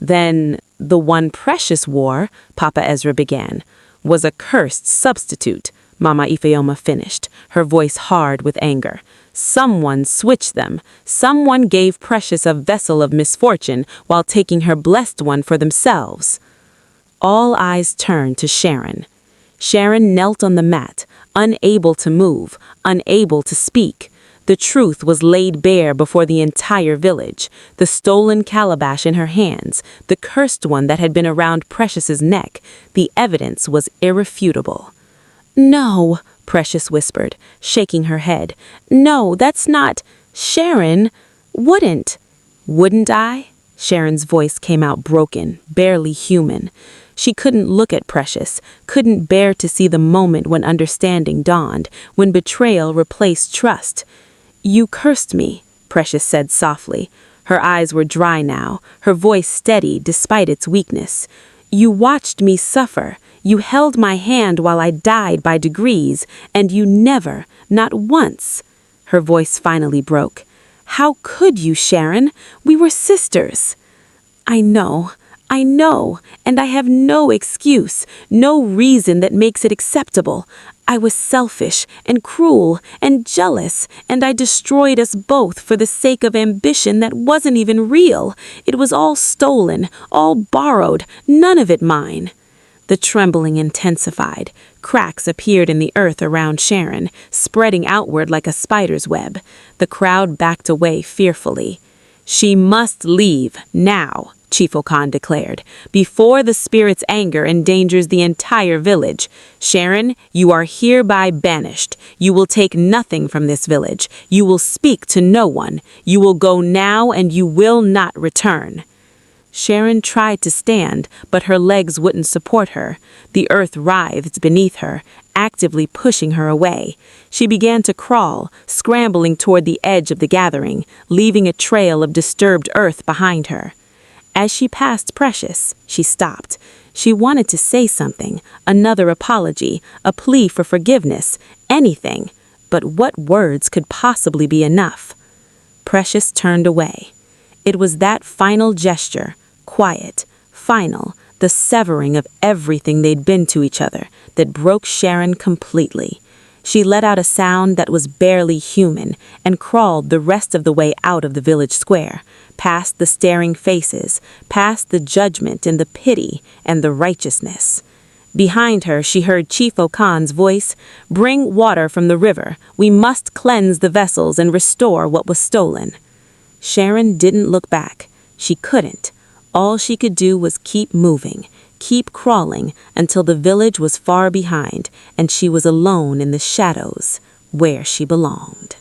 "Then the one Precious wore," Papa Ezra began, "was a cursed substitute," Mama Ifeoma finished, her voice hard with anger. "Someone switched them. Someone gave Precious a vessel of misfortune while taking her blessed one for themselves." All eyes turned to Sharon. Sharon knelt on the mat, unable to move, unable to speak. The truth was laid bare before the entire village. The stolen calabash in her hands, the cursed one that had been around Precious's neck. The evidence was irrefutable. "No," Precious whispered, shaking her head. "No, that's not... Sharon, wouldn't." "Wouldn't I?" Sharon's voice came out broken, barely human. She couldn't look at Precious, couldn't bear to see the moment when understanding dawned, when betrayal replaced trust. "You cursed me," Precious said softly. Her eyes were dry now, her voice steady despite its weakness. "You watched me suffer. You held my hand while I died by degrees, and you never, not once." Her voice finally broke. "How could you, Sharon? We were sisters." I know, and I have no excuse, no reason that makes it acceptable. I was selfish and cruel and jealous, and I destroyed us both for the sake of ambition that wasn't even real. It was all stolen, all borrowed, none of it mine." The trembling intensified. Cracks appeared in the earth around Sharon, spreading outward like a spider's web. The crowd backed away fearfully. "She must leave, now," Chief Okan declared, "before the spirit's anger endangers the entire village. Sharon, you are hereby banished. You will take nothing from this village. You will speak to no one. You will go now and you will not return." Sharon tried to stand, but her legs wouldn't support her. The earth writhed beneath her, actively pushing her away. She began to crawl, scrambling toward the edge of the gathering, leaving a trail of disturbed earth behind her. As she passed Precious, she stopped. She wanted to say something, another apology, a plea for forgiveness, anything. But what words could possibly be enough? Precious turned away. It was that final gesture, quiet, final, the severing of everything they'd been to each other, that broke Sharon completely. She let out a sound that was barely human and crawled the rest of the way out of the village square, past the staring faces, past the judgment and the pity and the righteousness. Behind her, she heard Chief Okan's voice, "Bring water from the river. We must cleanse the vessels and restore what was stolen." Sharon didn't look back. She couldn't. All she could do was keep moving, keep crawling until the village was far behind and she was alone in the shadows where she belonged.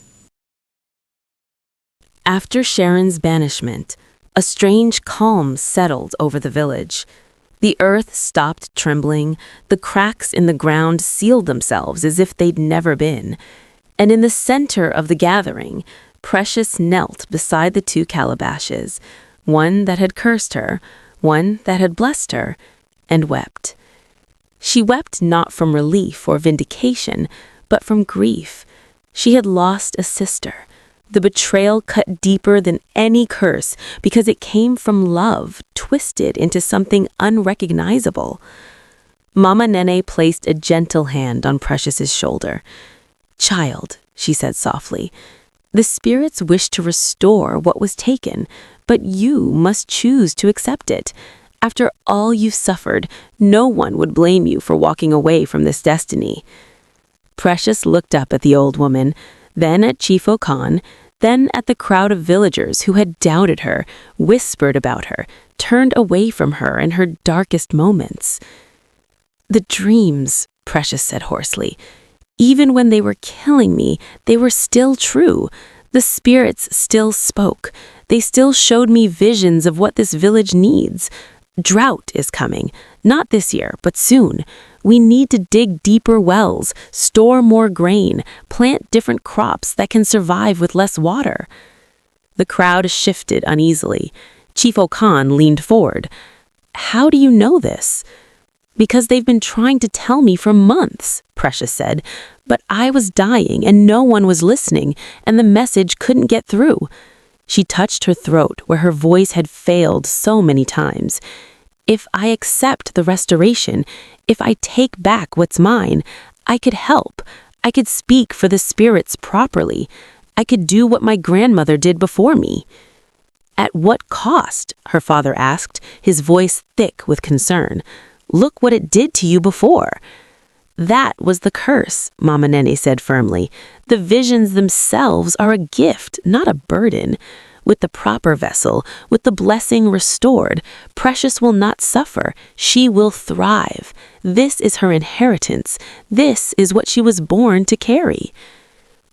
After Sharon's banishment, a strange calm settled over the village. The earth stopped trembling, the cracks in the ground sealed themselves as if they'd never been, and in the center of the gathering, Precious knelt beside the two calabashes, one that had cursed her, one that had blessed her, and wept. She wept not from relief or vindication, but from grief. She had lost a sister. The betrayal cut deeper than any curse because it came from love, twisted into something unrecognizable. Mama Nene placed a gentle hand on Precious's shoulder. "Child," she said softly, "the spirits wish to restore what was taken, but you must choose to accept it. After all you've suffered, no one would blame you for walking away from this destiny." Precious looked up at the old woman, then at Chief Okan, then at the crowd of villagers who had doubted her, whispered about her, turned away from her in her darkest moments. "The dreams," Precious said hoarsely, "even when they were killing me, they were still true. The spirits still spoke. They still showed me visions of what this village needs. Drought is coming, not this year, but soon. We need to dig deeper wells, store more grain, plant different crops that can survive with less water." The crowd shifted uneasily. Chief Okan leaned forward. "How do you know this?" "Because they've been trying to tell me for months," Precious said. "But I was dying and no one was listening, and the message couldn't get through." She touched her throat where her voice had failed so many times. "If I accept the restoration, if I take back what's mine, I could help. I could speak for the spirits properly. I could do what my grandmother did before me." "At what cost?" her father asked, his voice thick with concern. "Look what it did to you before." "That was the curse," Mama Nene said firmly. "The visions themselves are a gift, not a burden. With the proper vessel, with the blessing restored, Precious will not suffer. She will thrive. This is her inheritance. This is what she was born to carry."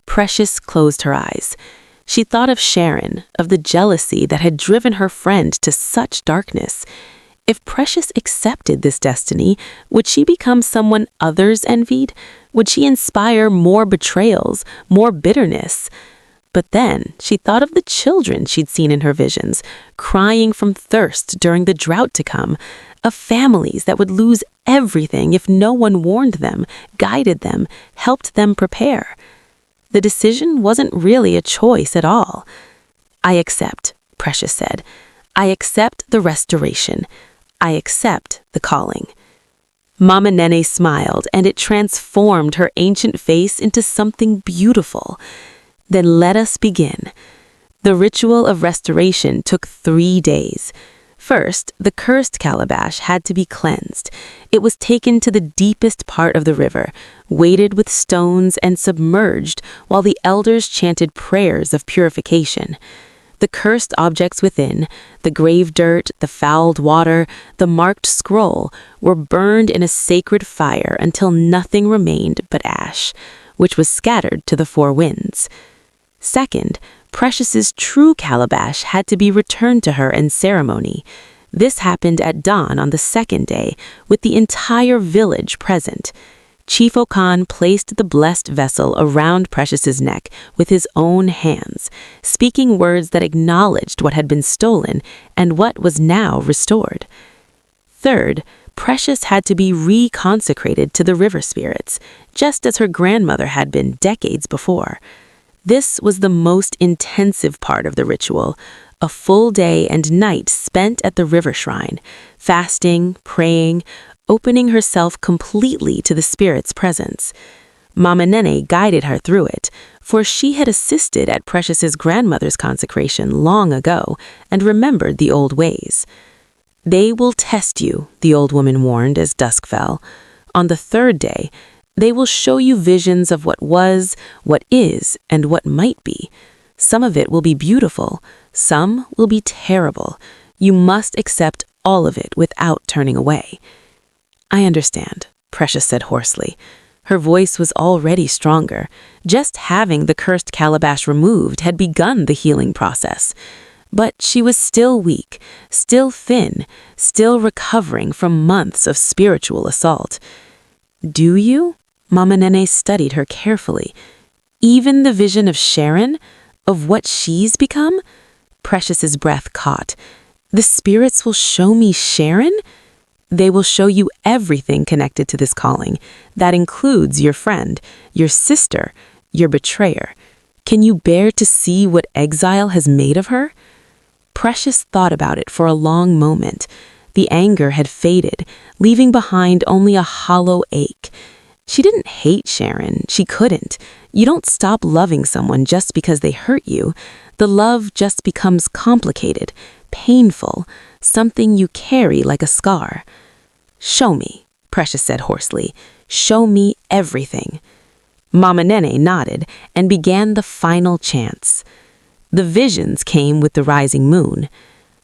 Precious closed her eyes. She thought of Sharon, of the jealousy that had driven her friend to such darkness. If Precious accepted this destiny, would she become someone others envied? Would she inspire more betrayals, more bitterness? But then she thought of the children she'd seen in her visions, crying from thirst during the drought to come, of families that would lose everything if no one warned them, guided them, helped them prepare. The decision wasn't really a choice at all. "I accept," Precious said. "I accept the restoration. I accept the calling." Mama Nene smiled, and it transformed her ancient face into something beautiful. "Then let us begin." The ritual of restoration took 3 days. First, the cursed calabash had to be cleansed. It was taken to the deepest part of the river, weighted with stones and submerged while the elders chanted prayers of purification. The cursed objects within, the grave dirt, the fouled water, the marked scroll, were burned in a sacred fire until nothing remained but ash, which was scattered to the 4 winds. Second, Precious's true calabash had to be returned to her in ceremony. This happened at dawn on the 2nd day, with the entire village present. Chief Okan placed the blessed vessel around Precious's neck with his own hands, speaking words that acknowledged what had been stolen and what was now restored. Third, Precious had to be reconsecrated to the river spirits, just as her grandmother had been decades before. This was the most intensive part of the ritual, a full day and night spent at the river shrine, fasting, praying, opening herself completely to the spirit's presence. Mama Nene guided her through it, for she had assisted at Precious's grandmother's consecration long ago and remembered the old ways. "They will test you," the old woman warned as dusk fell. "On the 3rd day, they will show you visions of what was, what is, and what might be. Some of it will be beautiful, some will be terrible. You must accept all of it without turning away." "I understand," Precious said hoarsely. Her voice was already stronger. Just having the cursed calabash removed had begun the healing process. But she was still weak, still thin, still recovering from months of spiritual assault. "Do you?" Mama Nene studied her carefully. "Even the vision of Sharon? Of what she's become?" Precious's breath caught. "The spirits will show me Sharon?" "They will show you everything connected to this calling. That includes your friend, your sister, your betrayer. Can you bear to see what exile has made of her?" Precious thought about it for a long moment. The anger had faded, leaving behind only a hollow ache. She didn't hate Sharon. She couldn't. You don't stop loving someone just because they hurt you. The love just becomes complicated, painful, something you carry like a scar. "Show me," Precious said hoarsely. "Show me everything." Mama Nene nodded and began the final chants. The visions came with the rising moon.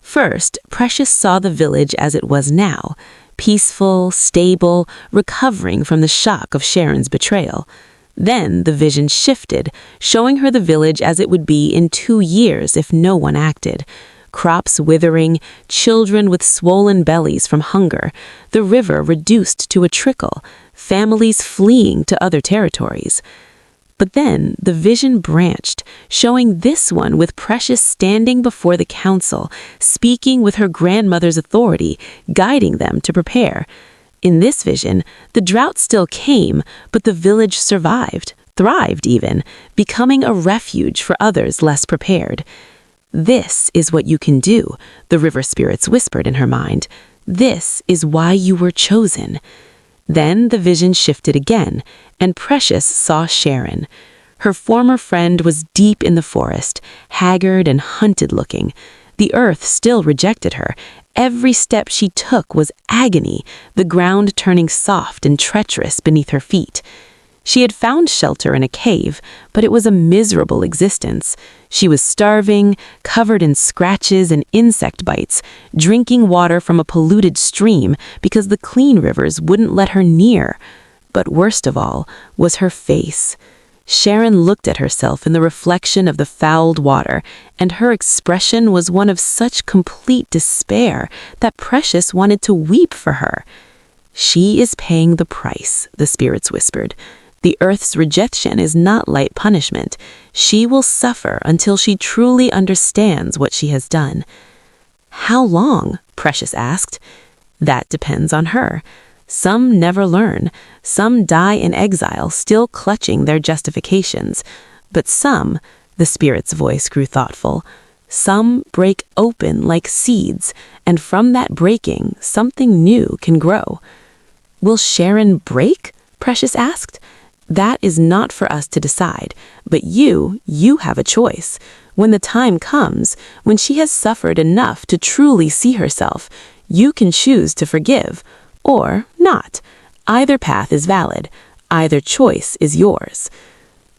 First, Precious saw the village as it was now, peaceful, stable, recovering from the shock of Sharon's betrayal. Then the vision shifted, showing her the village as it would be in 2 years if no one acted. Crops withering, children with swollen bellies from hunger, the river reduced to a trickle, families fleeing to other territories. But then the vision branched, showing this one with Precious standing before the council, speaking with her grandmother's authority, guiding them to prepare. In this vision, the drought still came, but the village survived, thrived even, becoming a refuge for others less prepared. "This is what you can do," the river spirits whispered in her mind. "This is why you were chosen." Then the vision shifted again, and Precious saw Sharon. Her former friend was deep in the forest, haggard and hunted-looking. The earth still rejected her. Every step she took was agony, the ground turning soft and treacherous beneath her feet. She had found shelter in a cave, but it was a miserable existence. She was starving, covered in scratches and insect bites, drinking water from a polluted stream because the clean rivers wouldn't let her near. But worst of all was her face. Sharon looked at herself in the reflection of the fouled water, and her expression was one of such complete despair that Precious wanted to weep for her. "She is paying the price," the spirits whispered. "The earth's rejection is not light punishment. She will suffer until she truly understands what she has done." "How long?" Precious asked. "That depends on her. Some never learn. Some die in exile, still clutching their justifications. But some," the spirit's voice grew thoughtful, Some break open like seeds, and from that breaking, something new can grow. Will Sharon break? Precious asked. That is not for us to decide, but you have a choice. When the time comes, when she has suffered enough to truly see herself, you can choose to forgive, or not. Either path is valid. Either choice is yours.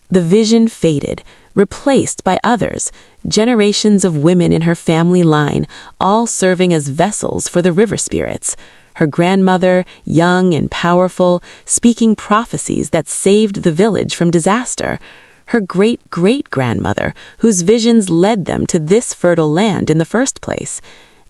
The vision faded, replaced by others, generations of women in her family line, all serving as vessels for the river spirits. Her grandmother, young and powerful, speaking prophecies that saved the village from disaster. Her great-great-grandmother, whose visions led them to this fertile land in the first place.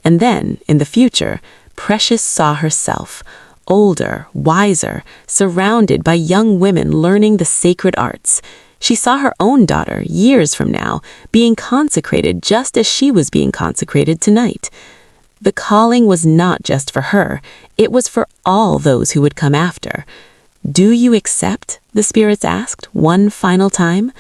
And then, in the future, Precious saw herself, older, wiser, surrounded by young women learning the sacred arts. She saw her own daughter, years from now, being consecrated just as she was being consecrated tonight. The calling was not just for her, it was for all those who would come after. Do you accept? The spirits asked, one final time.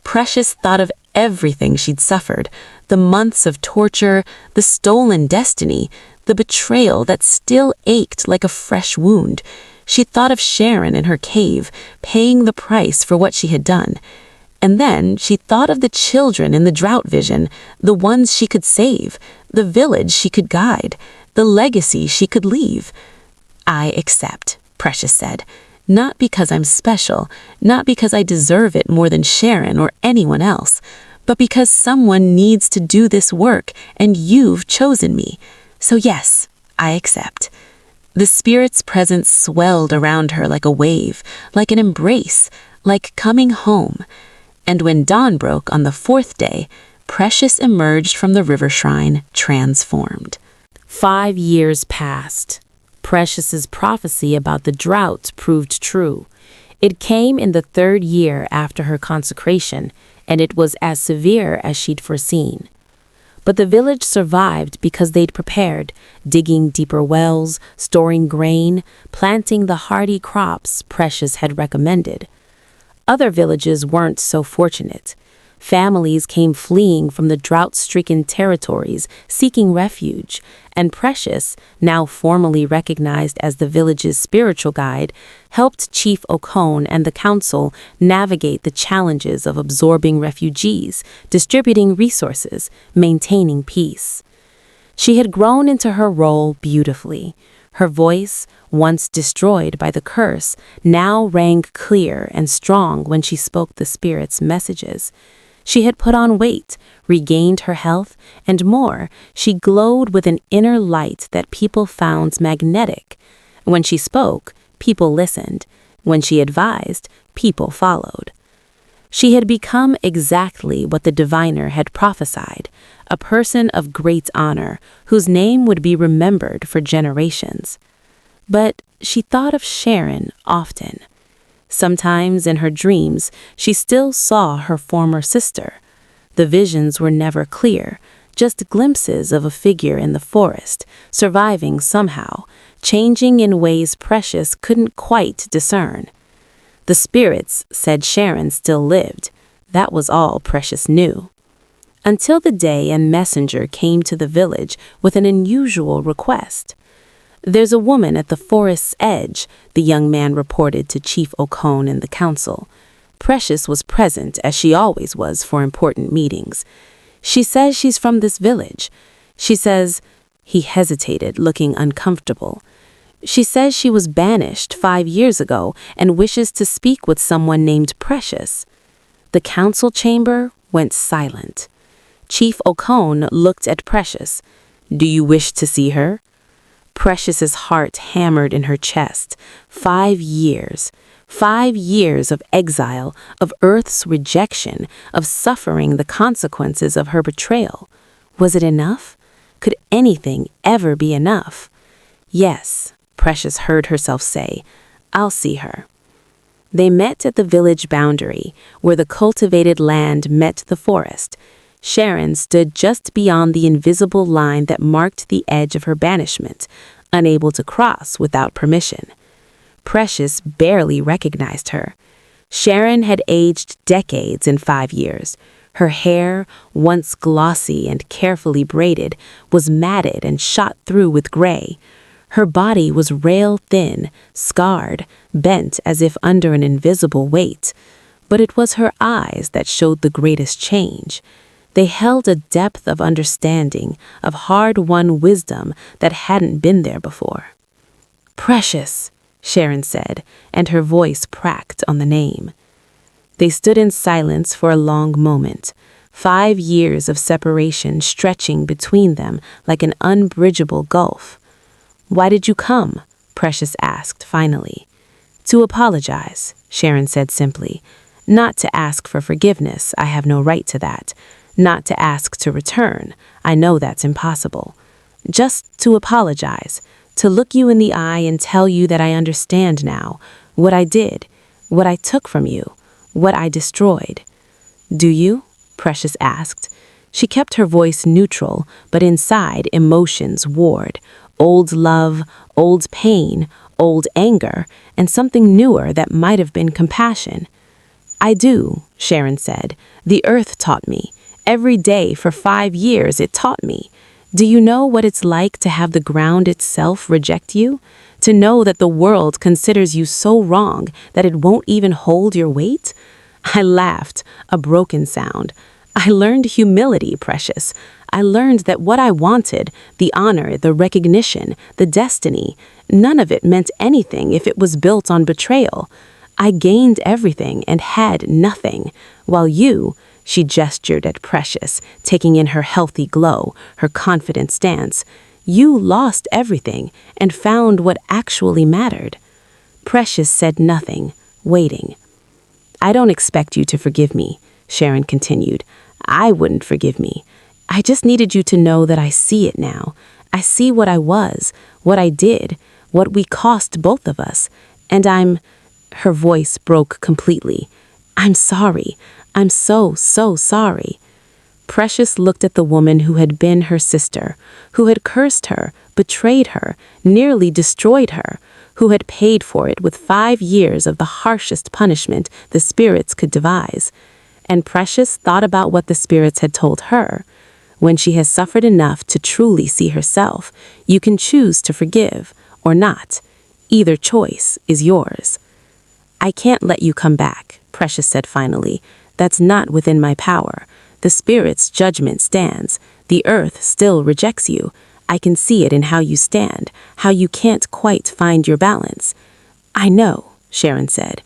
Precious thought of everything she'd suffered, the months of torture, the stolen destiny, the betrayal that still ached like a fresh wound. She thought of Sharon in her cave, paying the price for what she had done. And then she thought of the children in the drought vision, the ones she could save, the village she could guide, the legacy she could leave. I accept, Precious said. Not because I'm special, not because I deserve it more than Sharon or anyone else, but because someone needs to do this work and you've chosen me. So yes, I accept. The spirit's presence swelled around her like a wave, like an embrace, like coming home. And when dawn broke on the fourth day, Precious emerged from the river shrine transformed. 5 years passed. Precious's prophecy about the drought proved true. It came in the 3rd year after her consecration, and it was as severe as she'd foreseen. But the village survived because they'd prepared, digging deeper wells, storing grain, planting the hardy crops Precious had recommended. Other villages weren't so fortunate. Families came fleeing from the drought-stricken territories, seeking refuge, and Precious, now formally recognized as the village's spiritual guide, helped Chief Okone and the council navigate the challenges of absorbing refugees, distributing resources, maintaining peace. She had grown into her role beautifully. Her voice, once destroyed by the curse, now rang clear and strong when she spoke the spirit's messages. She had put on weight, regained her health, and more, she glowed with an inner light that people found magnetic. When she spoke, people listened. When she advised, people followed. She had become exactly what the diviner had prophesied, a person of great honor, whose name would be remembered for generations. But she thought of Sharon often. Sometimes in her dreams, she still saw her former sister. The visions were never clear, just glimpses of a figure in the forest, surviving somehow, changing in ways Precious couldn't quite discern. The spirits said Sharon still lived. That was all Precious knew. Until the day a messenger came to the village with an unusual request. "There's a woman at the forest's edge," the young man reported to Chief Okone and the council. Precious was present, as she always was for important meetings. "She says she's from this village. She says—" He hesitated, looking uncomfortable. "She says she was banished 5 years ago and wishes to speak with someone named Precious." The council chamber went silent. Chief Okone looked at Precious. "Do you wish to see her?" Precious's heart hammered in her chest. 5 years. 5 years of exile, of Earth's rejection, of suffering the consequences of her betrayal. Was it enough? Could anything ever be enough? "Yes," Precious heard herself say, "I'll see her." They met at the village boundary, where the cultivated land met the forest. Sharon stood just beyond the invisible line that marked the edge of her banishment, unable to cross without permission. Precious barely recognized her. Sharon had aged decades in 5 years. Her hair, once glossy and carefully braided, was matted and shot through with gray. Her body was rail-thin, scarred, bent as if under an invisible weight. But it was her eyes that showed the greatest change. They held a depth of understanding, of hard-won wisdom that hadn't been there before. "Precious," Sharon said, and her voice cracked on the name. They stood in silence for a long moment, 5 years of separation stretching between them like an unbridgeable gulf. "Why did you come?" Precious asked finally. "To apologize," Sharon said simply. "Not to ask for forgiveness, I have no right to that. Not to ask to return, I know that's impossible. Just to apologize, to look you in the eye and tell you that I understand now, what I did, what I took from you, what I destroyed." "Do you?" Precious asked. She kept her voice neutral, but inside emotions warred. Old love, old pain, old anger, and something newer that might have been compassion. "I do," Sharon said. "The earth taught me. Every day for 5 years it taught me. Do you know what it's like to have the ground itself reject you? To know that the world considers you so wrong that it won't even hold your weight?" I laughed, a broken sound. "I learned humility, Precious. I learned that what I wanted, the honor, the recognition, the destiny, none of it meant anything if it was built on betrayal. I gained everything and had nothing, while you," she gestured at Precious, taking in her healthy glow, her confident stance, "you lost everything and found what actually mattered." Precious said nothing, waiting. "I don't expect you to forgive me," Sharon continued. "I wouldn't forgive me. I just needed you to know that I see it now. I see what I was, what I did, what we cost both of us, and I'm—" Her voice broke completely. "I'm sorry. I'm so, so sorry." Precious looked at the woman who had been her sister, who had cursed her, betrayed her, nearly destroyed her, who had paid for it with 5 years of the harshest punishment the spirits could devise. And Precious thought about what the spirits had told her. When she has suffered enough to truly see herself, you can choose to forgive or not. Either choice is yours. "I can't let you come back," Precious said finally. "That's not within my power. The spirit's judgment stands. The earth still rejects you. I can see it in how you stand, how you can't quite find your balance." "I know," Sharon said.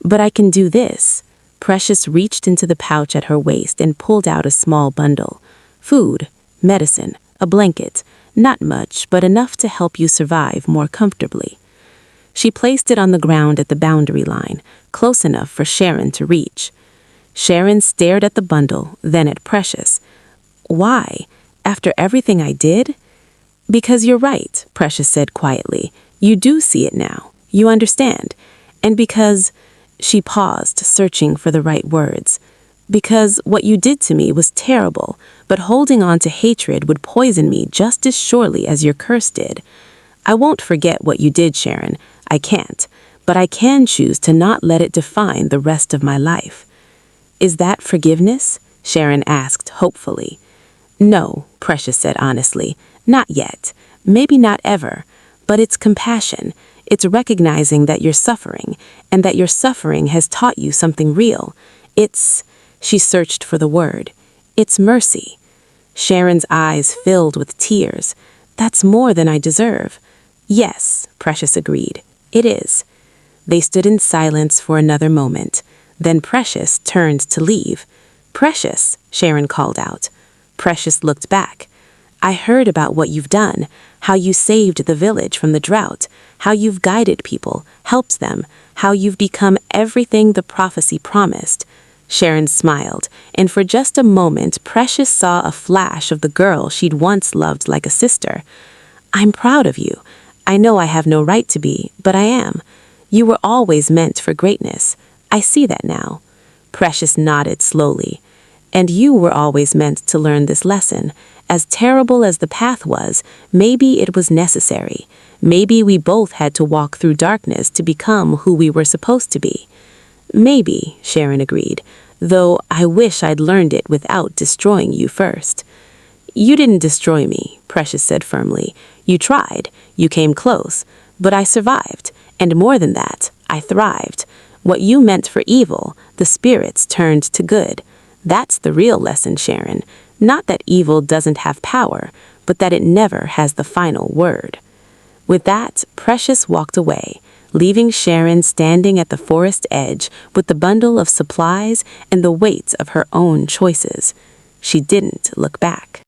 "But I can do this." Precious reached into the pouch at her waist and pulled out a small bundle. "Food, medicine, a blanket. Not much, but enough to help you survive more comfortably." She placed it on the ground at the boundary line, close enough for Sharon to reach. Sharon stared at the bundle, then at Precious. "Why? After everything I did?" "Because you're right," Precious said quietly. "You do see it now. You understand. And because—" She paused, searching for the right words. "Because what you did to me was terrible, but holding on to hatred would poison me just as surely as your curse did. I won't forget what you did, Sharon. I can't. But I can choose to not let it define the rest of my life." "Is that forgiveness?" Sharon asked hopefully. "No," Precious said honestly. "Not yet. Maybe not ever. But it's compassion. It's recognizing that you're suffering, and that your suffering has taught you something real. It's—" She searched for the word. "It's mercy." Sharon's eyes filled with tears. "That's more than I deserve." "Yes," Precious agreed. "It is." They stood in silence for another moment. Then Precious turned to leave. "Precious," Sharon called out. Precious looked back. "I heard about what you've done, how you saved the village from the drought, how you've guided people, helped them, how you've become everything the prophecy promised." Sharon smiled, and for just a moment Precious saw a flash of the girl she'd once loved like a sister. "I'm proud of you. I know I have no right to be, but I am. You were always meant for greatness. I see that now." Precious nodded slowly. "And you were always meant to learn this lesson. As terrible as the path was, maybe it was necessary. Maybe we both had to walk through darkness to become who we were supposed to be." "Maybe," Sharon agreed. though I wish I'd learned it without destroying you first." "You didn't destroy me," Precious said firmly. "You tried, you came close, but I survived, and more than that, I thrived. What you meant for evil, the spirits turned to good. That's the real lesson, Sharon. Not that evil doesn't have power, but that it never has the final word." With that, Precious walked away, leaving Sharon standing at the forest edge with the bundle of supplies and the weight of her own choices. She didn't look back.